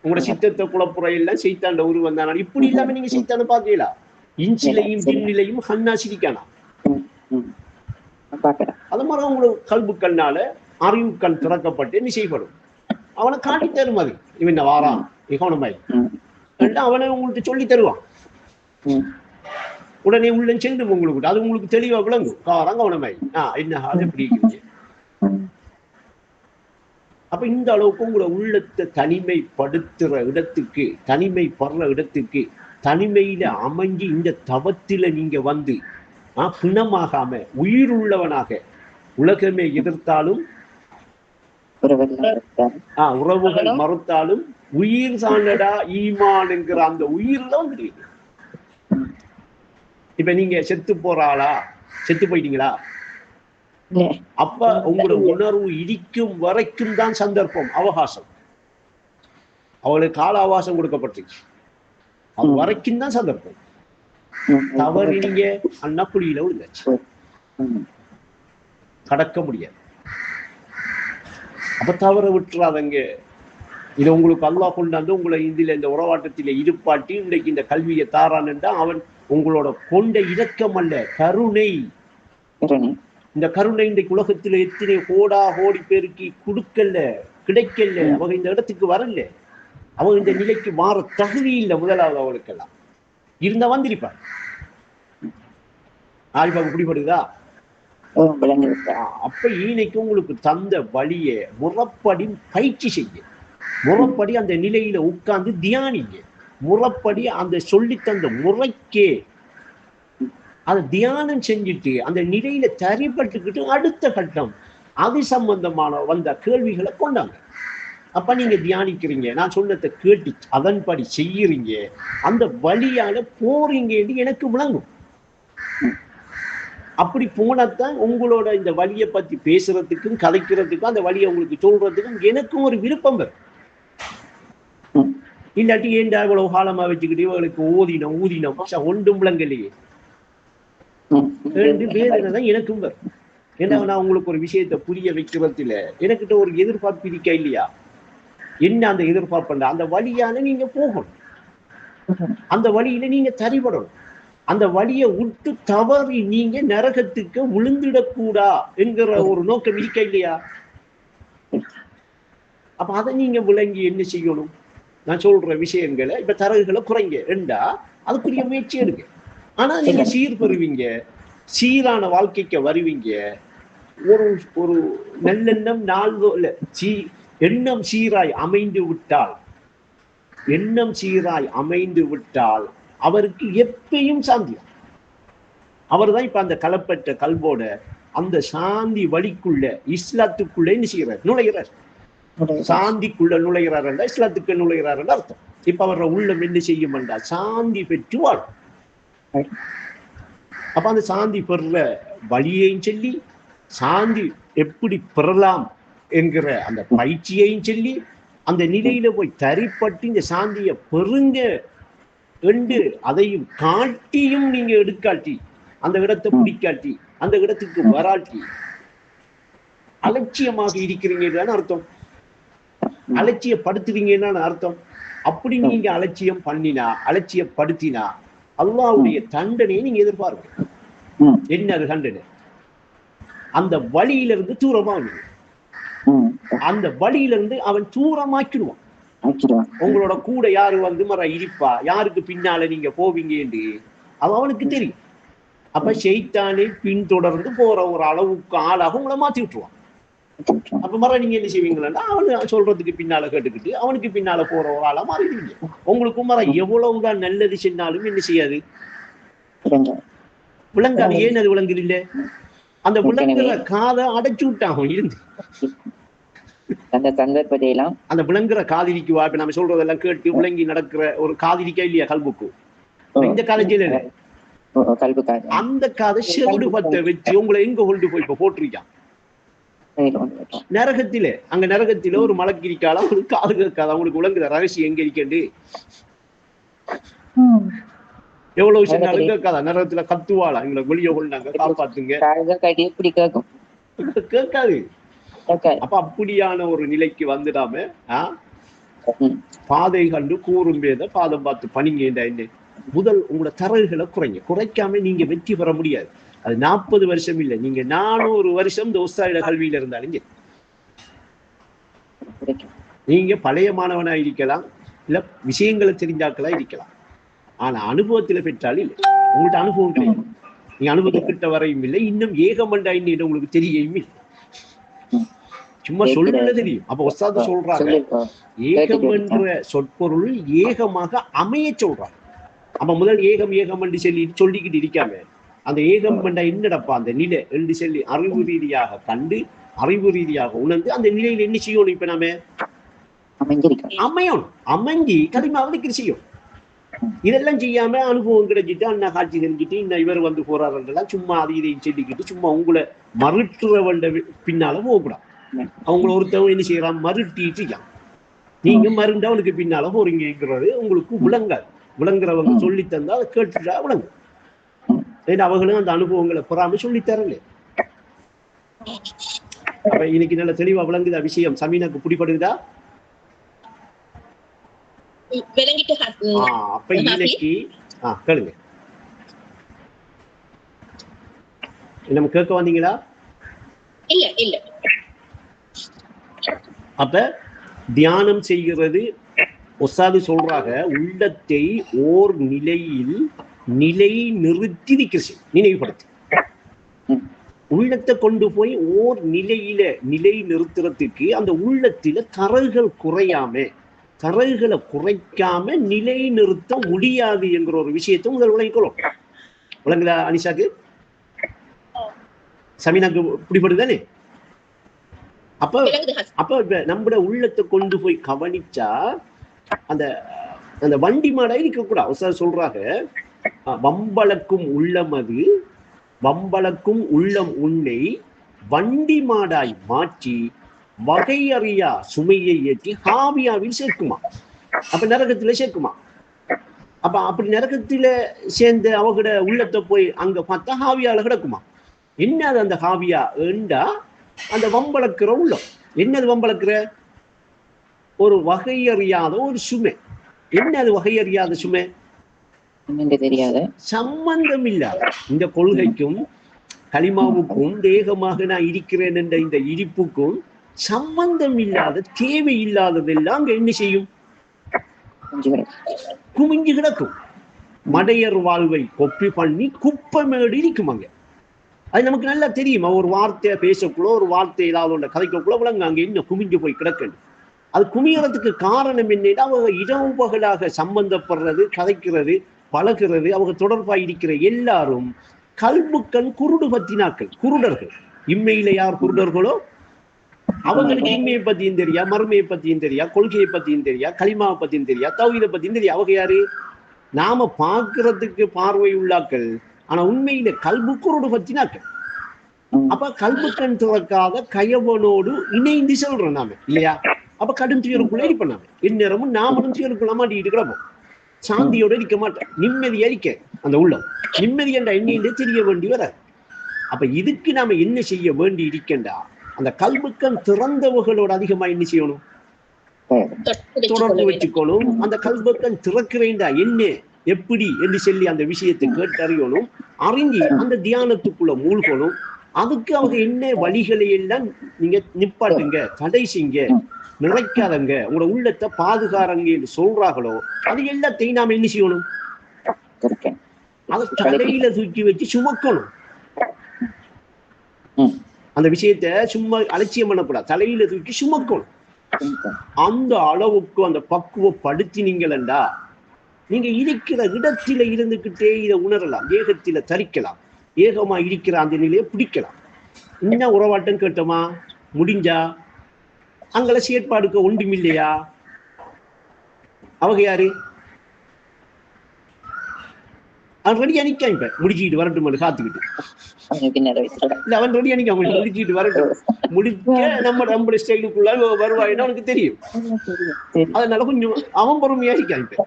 உங்களோட சித்தத்தை குழப்புற எல்லாம் செய்தாண்ட உருவம் தானா. இப்படி இல்லாம நீங்க செய்தான்னு பாத்தீங்களா? இஞ்சிலையும் பின்னிலையும் ஹன்னா சிரிக்கானா. அது மாதிரி உங்களுக்கு கல்பு கண்ணால அறிவு கண் திறக்கப்பட்டு என்ன செய்யப்படும்? அவனை காட்டி தரும். அது இவன் வாரான் இகோனமாய் அவனை உங்களுக்கு சொல்லி தருவான். உடனே உள்ள செல்லும் உங்களுக்கு. அது உங்களுக்கு தெளிவா விளங்கும். காரம் கவனமாய் என்ன அது எப்படி இருக்கு. அப்ப இந்த அளவுக்கு உங்களோட உள்ளத்தை தனிமைப்படுத்துற இடத்துக்கு, தனிமைப்படுற இடத்துக்கு, தனிமையில அமைஞ்சு இந்த தவத்தில நீங்க வந்து பிணமாகாம உயிர் உள்ளவனாக, உலகமே எதிர்த்தாலும் உறவுகள் மறுத்தாலும் உயிர் சாண்டடா ஈமான் என்கிற அந்த உயிர்ல வந்துடுவீங்க. இப்ப நீங்க செத்து போறாளா, செத்து போயிட்டீங்களா, அப்ப உங்களோட உணர்வு இடிக்கும் வரைக்கும் தான் சந்தர்ப்பம், அவகாசம். அவளுக்கு கால அவகாசம் கொடுக்கப்பட்டிருக்கு. அது வரைக்கும் தான் சந்தர்ப்பம். தவறு நீங்க அண்ணப்புலியில விழுந்தாச்சு, கடக்க முடியாது. அப்ப தவற விட்டுறாதங்க. இதை உங்களுக்கு அல்லாஹ் கொண்டாந்து உங்களை இந்த உறவாட்டத்தில இருப்பாட்டி இன்றைக்கு இந்த கல்வியை தாரான் என்றால் அவன் உங்களோட கொண்ட இரக்கம் அல்ல, கருணை. இந்த கருணை இன்றைக்கு உலகத்துல எத்தனை கோடா கோடி பேருக்கு கொடுக்கல, கிடைக்கல. அவங்க இந்த இடத்துக்கு வரல. அவங்க இந்த நிலைக்கு மாற தகுதி இல்லை. முதலாவது அவளுக்கெல்லாம் இருந்தா வந்திருப்பாங்க. ஆரிப்பாக்கு பிடிபடுதா? அப்ப ஈனைக்கு உங்களுக்கு தந்த வழிய முறப்படி பயிற்சி செய்ய, முறப்படி அந்த நிலையில உட்கார்ந்து தியானிங்க. முறப்படி அந்த சொல்லி தந்த முறைக்கே அதை தியானம் செஞ்சுட்டு அந்த நிலையில தரிப்பட்டுக்கிட்டு அடுத்த கட்டம் அது சம்பந்தமான வந்த கேள்விகளை கொண்டாங்க. அப்ப நீங்க தியானிக்கிறீங்க, நான் சொன்னதை கேட்டு அதன்படி செய்யறீங்க, அந்த வழியால போறீங்க என்று எனக்கு விளங்கும். அப்படி போனத்தான் உங்களோட இந்த வழியை பத்தி பேசுறதுக்கும் கதைக்கிறதுக்கும் அந்த வழியை உங்களுக்கு சொல்றதுக்கும் எனக்கும் ஒரு விருப்பம் வரும். இல்லாட்டி ஏண்டா இவ்வளவு காலமா வச்சுக்கிட்டு இவங்களுக்கு ஊதினம் ஒன்றும் விளங்கலையே வேதனை தான் எனக்கும் வரும். ஏன்னா நான் உங்களுக்கு ஒரு விஷயத்தை புரிய வைக்கிறதுல எனக்கிட்ட ஒரு எதிர்பார்ப்பு இருக்கா இல்லையா? என்ன அந்த எதிர்பார்ப்பு? அந்த வழியான நீங்க போகணும், அந்த வழியில நீங்க தரிபடணும். அந்த வழியை விட்டு தவறி நீங்க நரகத்துக்கு விழுந்துடக்கூடா என்கிற ஒரு நோக்கம் இருக்கா இல்லையா? அப்ப அதை நீங்க விளங்கி என்ன செய்யணும்? நான் சொல்ற விஷயங்களை இப்ப தரகுகளை குறைங்க என்றா அதுக்குரிய முயற்சி எடுங்க. ஆனா நீங்க சீர் பெறுவீங்க, சீரான வாழ்க்கைக்கு வருவீங்க. ஒரு ஒரு நல்லெண்ணம் எண்ணம் சீராய் அமைந்து விட்டால், எண்ணம் சீராய் அமைந்து விட்டால் அவருக்கு எப்பயும் சாந்தி. அவர் தான் இப்ப அந்த கலப்பற்ற கல்வோட அந்த சாந்தி வழிக்குள்ள இஸ்லாத்துக்குள்ள என்ன செய்யறார்? நுழைகிறார். சாந்திக்குள்ள நுழைகிறார் என்றா இஸ்லாத்துக்கு நுழைகிறார் என்று அர்த்தம். இப்ப அவரோட உள்ளம் என்ன செய்யும் என்றால் சாந்தி பெற்று வாழும். அப்ப அந்த சாந்தி பெறுற வழியையும் சொல்லி, சாந்தி எப்படி பெறலாம் என்கிற அந்த பயிற்சியையும் சொல்லி, அந்த நிலையில போய் தரிப்பட்டு இந்த சாந்தியை பெருங்க என்று அதையும் காட்டியும் நீங்க எடுக்காட்டி, அந்த இடத்தை பிடிக்காட்டி, அந்த இடத்துக்கு வராட்டி அலட்சியமாக இருக்கிறீங்கன்னு அர்த்தம். அலட்சியப்படுத்துறீங்கன்னு அர்த்தம். அப்படி நீங்க அலட்சியம் பண்ணினா, அலட்சியப்படுத்தினா அல்லாஹ்வுடைய தண்டனையை நீங்க எதிர்பார்க்க. என்ன அது கண்டுன அந்த வழியிலிருந்து தூரமா அந்த வழியிலிருந்து அவன் தூரமாக்கிடுவான். உங்களோட கூட யாரு வந்து மர இருப்பா, யாருக்கு பின்னால நீங்க போவீங்க என்று அவனுக்கு தெரியும். அப்ப ஷைத்தானை பின்தொடர்ந்து போற ஒரு அளவுக்கு ஆளாக உங்களை மாத்தி விட்டுருவான். அப்ப மர நீங்க என்ன செய்வீங்களா, அவனு சொல்றதுக்கு பின்னால கேட்டுக்கிட்டு அவனுக்கு பின்னால போற ஒரு ஆளா மாறிடுவீங்க. உங்களுக்கும் மர எவ்வளவுதான் நல்லது செஞ்சாலும் என்ன செய்யாது, விளங்காது. ஏன் அது விளங்குது இல்ல, அந்த விளங்குற காதை அடைச்சு விட்டான் இருந்து. அந்த சந்தர்ப்பத்தை எல்லாம் அந்த விளங்குற காதிரிக்குவா, இப்ப நம்ம சொல்றதெல்லாம் கேட்டு விளங்கி நடக்கிற ஒரு காதிரிக்கா இல்லையா கல்புக்கு, இந்த காலேஜில அந்த காதை செவிடு பத்த வச்சு உங்களை எங்க கொண்டு போய் இப்ப போட்டிருக்கான் நரகத்திலே. அங்க நரகத்தில ஒரு மலக்கிரிக்கால அவங்களுக்கு காது கேட்காது. அவங்களுக்கு விளங்குற ரகசியம் எங்க இருக்கேண்டு எவ்வளவு சொன்னாலும் கேட்காதா. நரகத்துல கத்துவாளா, எங்களை வெளியே கொண்டாங்க காப்பாத்துங்க, கேட்காது. அப்ப அப்படியான ஒரு நிலைக்கு வந்துடாம பாதை கண்டு கூறும் பேத பாதம் பார்த்து பணிங்க. என்ன முதல் உங்களோட தரவுகளை குறைக்காம நீங்க வெற்றி பெற முடியாது. அது 40 வருஷம் இல்லை, நீங்க 400 வருஷம் இந்த உஸ்தாதில கல்வியில இருந்தாலும் நீங்க பழைய மாணவனா இருக்கலாம், இல்ல விஷயங்களை தெரிஞ்சாக்களா இருக்கலாம். ஆனா அனுபவத்துல பெற்றாலும் இல்லை, உங்கள்ட்ட அனுபவம் கிடையாது. நீங்க அனுபவத்துக்கிட்ட வரையும் இல்லை, இன்னும் ஏகமண்டா இன்னும் உங்களுக்கு தெரியவும் இல்லை, சும்மா சொல்ல தெரியும். அப்ப உஸ்தாது சொல்றாங்க ஏகம் என்ற சொற்பொருள் ஏகமாக அமைய சொல்றாங்க. அப்ப முதல் ஏகம் ஏகம் என்று சொல்லிக்கிட்டு இருக்காம அந்த ஏகம் என்ற என்னடப்பா அந்த நிலை என்று சொல்லி அறிவு ரீதியாக கண்டு அறிவு ரீதியாக உணர்ந்து அந்த நிலையில என்ன செய்யணும், இப்ப நாம அமையணும். அமைஞ்சி கலிமாவது செய்யும். இதெல்லாம் செய்யாம அனுபவம் கிடைச்சிட்டு அண்ணா காட்சி தெரிஞ்சுட்டு இன்னும் இவர் வந்து போறாருன்றெல்லாம் சும்மா அது இதையும் சொல்லிக்கிட்டு சும்மா உங்களை மறுட்டுற வந்த பின்னால போகக்கூடாது. அவங்கள ஒருத்தவங்க என்ன செய்யறான், மறுட்டிட்டு நீங்க மருண்டு அவனுக்கு பின்னால போறீங்கிறது உங்களுக்கு விளங்காது. விளங்குறவங்க சொல்லி தந்தா அதை கேட்டுட்டா விளங்கு. அவங்களும் அந்த அனுபவங்களை பெறாம சொல்லித்தரல. அப்ப இன்னைக்கு நல்ல தெளிவா விளங்குதா விஷயம்? சமீனாக்கு பிடிப்படுதா? அப்ப இன்னைக்கு கேளுங்க. நம்ம கேட்க வந்தீங்களா? இல்ல இல்ல. அப்ப தியானம் செய்கிறது உஸ்தாது சொல்றாங்க, உள்ளத்தை ஓர் நிலையில் நிலை நிறுத்தி நினைவுபடுத்து. உள்ளத்தை கொண்டு போய் ஓர் நிலையில நிலை நிறுத்துறதுக்கு அந்த உள்ளத்தில தரகுகள் தரகுகளை குறைக்காம நிலை நிறுத்த முடியாது என்கிற ஒரு விஷயத்தை முதல் விளங்கிக்கொள்ளும். விளங்குதா அனிஷாக்கு? சமீனாக்கு பிடிப்படுதானே? அப்ப இப்ப நம்மட உள்ளத்தை கொண்டு போய் கவனிச்சா அந்த அந்த வண்டி மாடாய் இருக்க கூடாது. உஸ்தாது சொல்றாங்க, வம்பளக்கும் உள்ளம் அது, வம்பளக்கும் உள்ளம் உன்னை வண்டி மாடாய் மாற்றி வகை அறியா சுமையை ஏற்றி ஹாவியாவில் சேர்க்குமா. அப்ப நரகத்துல சேர்க்குமா. அப்ப அப்படி நரகத்துல சேர்ந்து அவகிட உள்ளத்தை போய் அங்க பார்த்தா ஹாவியால கிடக்குமா. என்னது அந்த ஹாவியா ஏண்டா அந்த வம்பளக்கிற உள்ளம். என்னது வம்பளக்கிற? ஒரு வகை அறியாத ஒரு சுமை. என்ன அது வகை அறியாத சுமை? தெரியாத சம்பந்தம் இல்லாத இந்த கொள்கைக்கும் கலிமாவுக்கும் தேகமாக நான் இருக்கிறேன் என்ற இந்த இருப்புக்கும் சம்பந்தம் இல்லாத தேவை இல்லாததெல்லாம் அங்க என்ன செய்யும்? குமிஞ்சு கிடக்கும். மடையர் வாழ்வை கொப்பி பண்ணி குப்பமேடு இருக்கும் அங்க. அது நமக்கு நல்லா தெரியும். ஒரு வார்த்தையை பேசக்குள்ள ஒரு வார்த்தை ஏதாவது ஒன்று கதைக்கக்குள்ள விளங்க அங்க இன்னும் குமிஞ்சு போய் கிடக்கணும். அது குமியறதுக்கு காரணம் என்னன்னா அவங்க இரவு பகலாக சம்பந்தப்படுறது, கதைக்கிறது, பழகிறது, அவங்க தொடர்பாக இருக்கிற எல்லாரும் கல்புக்கண் குருடு பத்தினாக்கள், குருடர்கள். இம்மையில யார் குருடர்களோ அவங்களுக்கு இம்மையை பத்தியும் தெரியா, மறுமையை பத்தியும் தெரியா, கொள்கையை பத்தியும் தெரியா, கலிமாவை பத்தியும் தெரியா, தௌஹீதை பத்தியும் தெரியா. அவங்க யாரு? நாம பார்க்கறதுக்கு பார்வை உள்ளாக்கள், ஆனா உண்மையில கல்பு குருடு பத்தினாக்கள். அப்ப கல்புக்கண் திறக்காத கயவனோடு இணைந்து சொல்றோம் நாம இல்லையா? அப்ப கடும் துயருக்குள்ள இருப்ப நாம எந்நேரமும் நாமளும் துயருக்குள்ள மாட்டிட்டு கிடப்போம். சாந்தியோட இருக்க மாட்டேன், நிம்மதியா இருக்க அந்த உள்ளம் நிம்மதி என்ற எண்ணிலே தெரிய வேண்டி வர. அப்ப இதுக்கு நாம என்ன செய்ய வேண்டி இருக்கண்டா, அந்த கல்புக்கண் திறந்தவர்களோட அதிகமா என்ன செய்யணும்? தொடர்பு வச்சுக்கணும். அந்த கல்புக்கண் திறக்கிறேன்டா என்ன எப்படி என்று சொல்லி அந்த விஷயத்தை கேட்டறியணும். அறிஞ்சி அந்த தியானத்துக்குள்ள மூழ்கணும். அதுக்கு அவங்க என்ன வழிகளை எல்லாம் நீங்க நிப்பாட்டுங்க, தடை செய்ங்க, நிறைக்காதங்க, உங்களோட உள்ளத்தை பாதுகாரங்க என்று சொல்றாங்களோ அது எல்லாத்தையும் நாம என்ன செய்யணும்? அதை தலையில தூக்கி வச்சு சுமக்கணும். அந்த விஷயத்த சும்மா அலட்சியம் பண்ணக்கூடாது, தலையில தூக்கி சுமக்கணும். அந்த அளவுக்கு அந்த பக்குவப்படுத்தினீங்களா நீங்க இருக்கிற இடத்தில இருந்துகிட்டே இதை உணரலாம், ஏகத்தில தரிக்கலாம், ஏகமா இருக்கிற அந்த நிலையை பிடிக்கலாம். இன்னும் உறவாட்டம் கேட்டோமா முடிஞ்சா அங்கெல்லாம் செயற்பாடுக்க ஒன்றும் இல்லையா? அவங்க யாரு? அவன் ரெடி அணிக்கான், இப்ப முடிச்சுக்கிட்டு வரட்டும் காத்துக்கிட்டு இல்ல, அவன் ரெடி அணிக்க அவங்க முடிச்சுக்கிட்டு வரட்டும். முடிக்க நம்ம ஸ்டைலுக்குள்ள வருவாயின்னு அவனுக்கு தெரியும். அதனால கொஞ்சம் அவன் பொறுமையா இருக்கான். இப்ப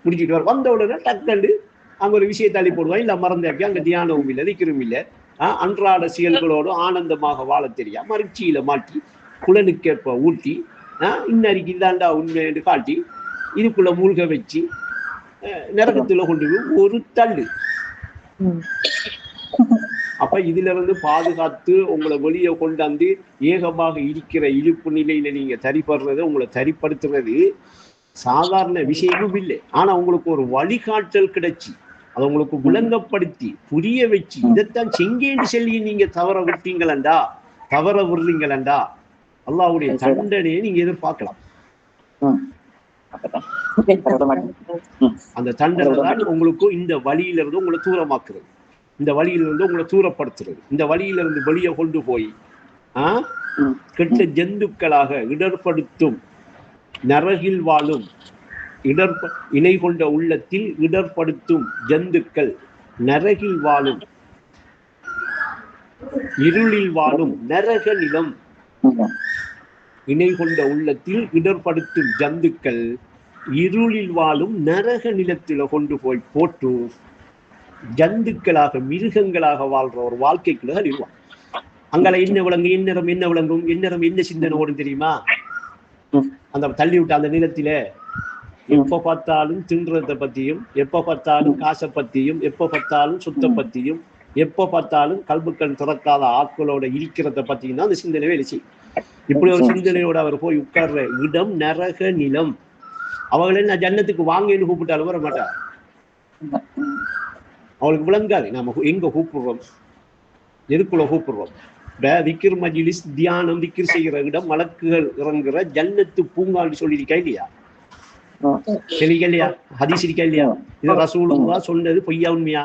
முடிச்சுட்டு வந்த உடனே டக்கண்டு அங்க ஒரு விஷயத்தை அள்ளி போடுவான். இல்ல மறந்தாக்கி அங்க தியானமும் இல்லை, திக்கரும் இல்லை, அன்றாட செயல்களோடு ஆனந்தமாக வாழ தெரியா மகிழ்ச்சியில மாற்றி குலனுக்கேற்ப ஊட்டி இன்னறிக்கு இதாண்டா உண்மை என்று காட்டி இதுக்குள்ள மூழ்க வச்சு நரகத்துல கொண்டு போய் ஒரு தள்ளு. அப்ப இதுல இருந்து பாதுகாத்து உங்களை வெளியே கொண்டாந்து ஏகமாக இருக்கிற இழுப்பு நிலையில நீங்க தரிப்படுறது, உங்களை தரிப்படுத்துறது சாதாரண விஷயமும் இல்லை. ஆனா உங்களுக்கு ஒரு வழிகாட்டல் கிடைச்சி அதை உங்களுக்கு விளங்கப்படுத்தி புரிய வச்சு இதைத்தான் செங்கேன்னு சொல்லி நீங்க தவற விட்டீங்களா, தவற விடுறீங்களா, அல்லாஹ்வுடைய தண்டனையை நீங்க எதிர்பார்க்கலாம். அந்த தண்டனை தான் உங்களுக்கு இந்த வழியிலிருந்து உங்களை தூரமாக்குறது, இந்த வழியிலிருந்து உங்களை தூரப்படுத்துறது, இந்த வழியிலிருந்து வெளியே கொண்டு போய் கெட்ட ஜந்துக்களாக இடர்படுத்தும், நரகில் வாழும் இணை கொண்ட உள்ளத்தில் இடர்படுத்தும் ஜந்துக்கள், நரகில் வாழும் இருளில் வாழும் நரக நிலம், இணை கொண்ட உள்ளத்தில் இடர்படுத்தும் ஜந்துக்கள் இருளில் வாழும் நரக நிலத்தில கொண்டு போய் போட்டு ஜந்துக்களாக மிருகங்களாக வாழ்ற ஒரு வாழ்க்கைக்குள்ள அறிவான். அங்கால என்ன விளங்கும், எந்நேரம் என்ன விளங்கும், எந்நேரம் என்ன சிந்தனை ஓடும் தெரியுமா? அந்த தள்ளி விட்ட அந்த நிலத்தில எப்ப பார்த்தாலும் தின்றதை பத்தியும், எப்ப பார்த்தாலும் காசை பத்தியும், எப்ப பார்த்தாலும் சுத்த பத்தியும், எப்ப பார்த்தாலும் கல்புக்கண் திறக்காத ஆட்களோட இருக்கிறத பத்தியும் தான் அந்த சிந்தனை வெளிச்சு. இப்படி ஒரு சிந்தனையோட அவர் போய் உட்கார்ற இடம் நரக நிலம். அவங்களே நான் ஜன்னத்துக்கு வாங்கன்னு கூப்பிட்டாலும் வர மாட்டார். அவளுக்கு விளங்காது நாம எங்க கூப்பிடுறோம், எதுக்குள்ள கூப்பிடுறோம். திக்ர் மஜ்லிஸ், தியானம், திக்ர் செய்கிற இடம், மலக்குகள் இறங்குற ஜன்னத்து பூங்கான்னு சொல்லியிருக்கா இல்லையா? சரிக்கா இல்லையா? ஹதீஸ் இருக்கா இல்லையா? இது ரசூலுல்லாஹ் சொன்னது பொய்யா உண்மையா?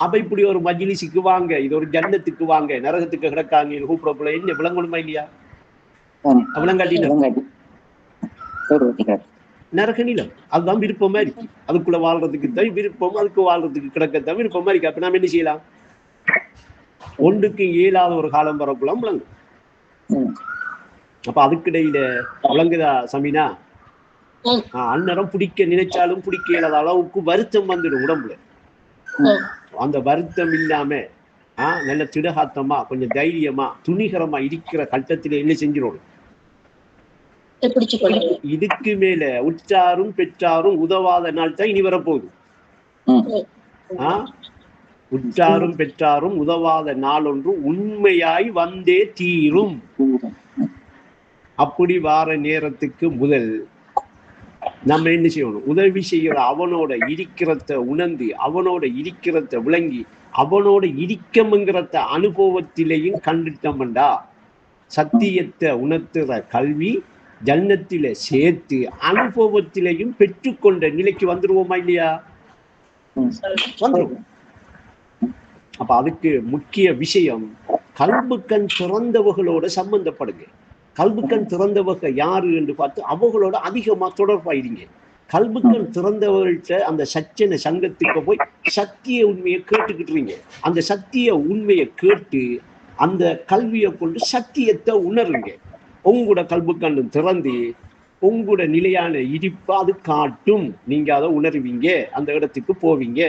அப்ப இப்படி ஒரு மஜ்லிஸுக்கு வாங்க, இது ஒரு ஜன்னத்துக்கு வாங்க, நரகத்துக்கு கிடக்காங்க கூப்பிடக்குள்ள என்ன விளங்கணுமா இல்லையா? விளங்காட்டி நரக நிலம் அதுதான் விருப்பமா இருக்கு. அதுக்குள்ள வாழ்றதுக்கு தான் விருப்பம், அதுக்கு வாழ்றதுக்கு கிடக்கத்தான் விருப்பமா இருக்கு. அப்ப நாம என்ன செய்யலாம்? ஒன்றுக்கு இயலாத ஒரு காலம் வரக்குள்ள விளங்கும். அப்ப அதுக்கிடையில விளங்குதா சமீனா? அந்நேரம் பிடிக்க நினைச்சாலும் பிடிக்க இயலாத அளவுக்கு வருத்தம் வந்துடும் உடம்புல. அந்த வருத்தம் இல்லாம நல்ல திடகாத்தமா கொஞ்சம் தைரியமா துணிகரமா இருக்கிற கட்டத்தில என்ன செஞ்சிடணும்? இதுக்கு மேல உற்றாரும் பெற்றாரும் உதவாத நாள் தான் இனி வரப்போகுது. உற்றாரும் பெற்றாரும் உதவாத நாள் ஒன்று உண்மையாய் வந்தே தீரும். அப்படி வார நேரத்துக்கு முதல் நம்ம என்ன செய்யணும்? உதவி செய்கிற அவனோட இருக்கிறத உணர்ந்து, அவனோட இருக்கிறத விளங்கி, அவனோட இருக்கம்ங்கிறத அனுபவத்திலையும் கண்டுட்டோம்டா சத்தியத்தை உணர்த்துற கல்வி ஜன்னத்தில சேர்த்து அனுபவத்திலையும் பெற்றுக்கொண்ட நிலைக்கு வந்துருவோமா இல்லையா? வந்துருவோம். அப்ப அதுக்கு முக்கிய விஷயம் கல்புக்கண் திறந்தவர்களோட சம்பந்தப்படுங்க. கல்புக்கண் திறந்தவங்க யாரு என்று பார்த்து அவங்களோட அதிகமா தொடர்பாயிருங்க. கல்புக்கண் திறந்தவர்கள்ட்ட அந்த சச்சன சங்கத்துக்கு போய் சத்திய உண்மையை கேட்டுக்கிட்டுறீங்க. அந்த சத்திய உண்மையை கேட்டு அந்த கல்வியை கொண்டு சத்தியத்தை உணருங்க. உங்களோட கல்புக்கண்ணு திறந்து உங்களோட நிலையான இருப்பை அது காட்டும். நீங்க அதை உணர்வீங்க, அந்த இடத்துக்கு போவீங்க.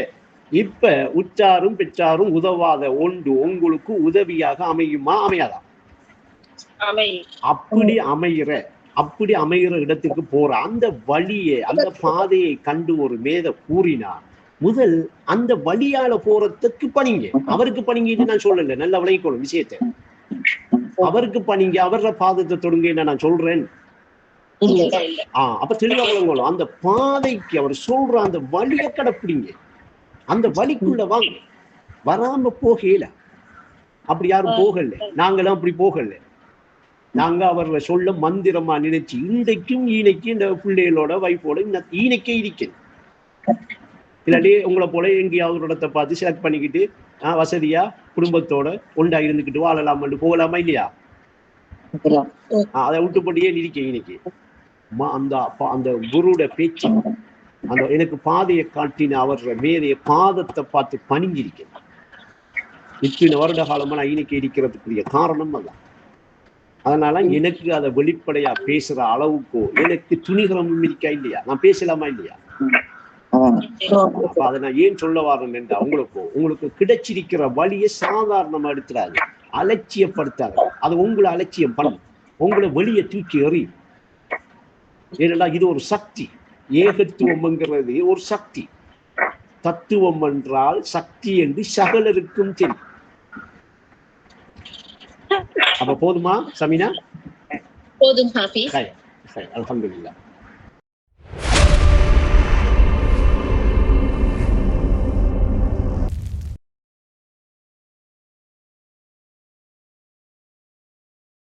இப்ப உற்றாரும் பெற்றாரும் உதவாத ஒன்று உங்களுக்கு உதவியாக அமையுமா அமையாதா? அப்படி அமைகிற அப்படி அமைகிற இடத்துக்கு போற அந்த வழியை, அந்த பாதையை கண்டு ஒரு மேதை கூறினார், முதல் அந்த வழியால போறதுக்கு பணிங்க. அவருக்கு பணிங்கன்னு நான் சொல்லல, நல்லா விளங்கிக்கணும் விஷயத்தை. அவருக்கு பணிங்க, அவர பாதத்தை தொடுங்க நான் சொல்றேன். அப்ப தெளிவா விளங்கணும். அந்த பாதைக்கு அவர் சொல்ற அந்த வழியை கடைப்பிடிங்க, அந்த வழிக்குள்ள வாங்க. வராம போகல, அப்படி யாரும் போகல, நாங்களும் அப்படி போகல. நாங்க அவரை சொல்ல மந்திரமா நினைச்சு இன்றைக்கும் ஈனைக்கு இந்த பிள்ளைகளோட வைஃபோட ஈனைக்கே இருக்கேன். இல்லாட்டி உங்களை போல எங்கேயாவது ஒரு இடத்தை பார்த்து செலக்ட் பண்ணிக்கிட்டு வசதியா குடும்பத்தோட ஒன்றா இருந்துக்கிட்டு வாழலாமன்னு போகலாமா இல்லையா? அதை விட்டுப்படியே இருக்கேன் இன்னைக்கு. அந்த குருட பேச்சு, அந்த எனக்கு பாதையை காட்டின அவர் மேதைய பாதத்தை பார்த்து பணிஞ்சிருக்கேன். இத்தனை வருட காலமா நான் இன்னைக்கு இருக்கிறதுக்குரிய காரணம் அதான். அதனால எனக்கு அதை வெளிப்படையா பேசுற அளவுக்கோ எனக்கு துணிகரமும் இருக்கா இல்லையா? நான் பேசலாமா இல்லையா? அப்ப அதை நான் ஏன் சொல்ல வரேன் என்றா, உங்களுக்கு கிடைச்சிருக்கிற வழியை சாதாரணமா எடுத்துறாது, அலட்சியப்படுத்தாது. அது உங்களை அலட்சியம் பண்ணும், உங்களை வெளியே தூக்கி எறியும். ஏனென்றா இது ஒரு சக்தி. ஏகத்துவம்ங்கிறது ஒரு சக்தி. தத்துவம் என்றால் சக்தி என்று சகலருக்கும் தெரியும். அப்ப போதுமா சமீனா? போதும் ஹாஃபிஸ். அல்ஹம்துலில்லாஹ்.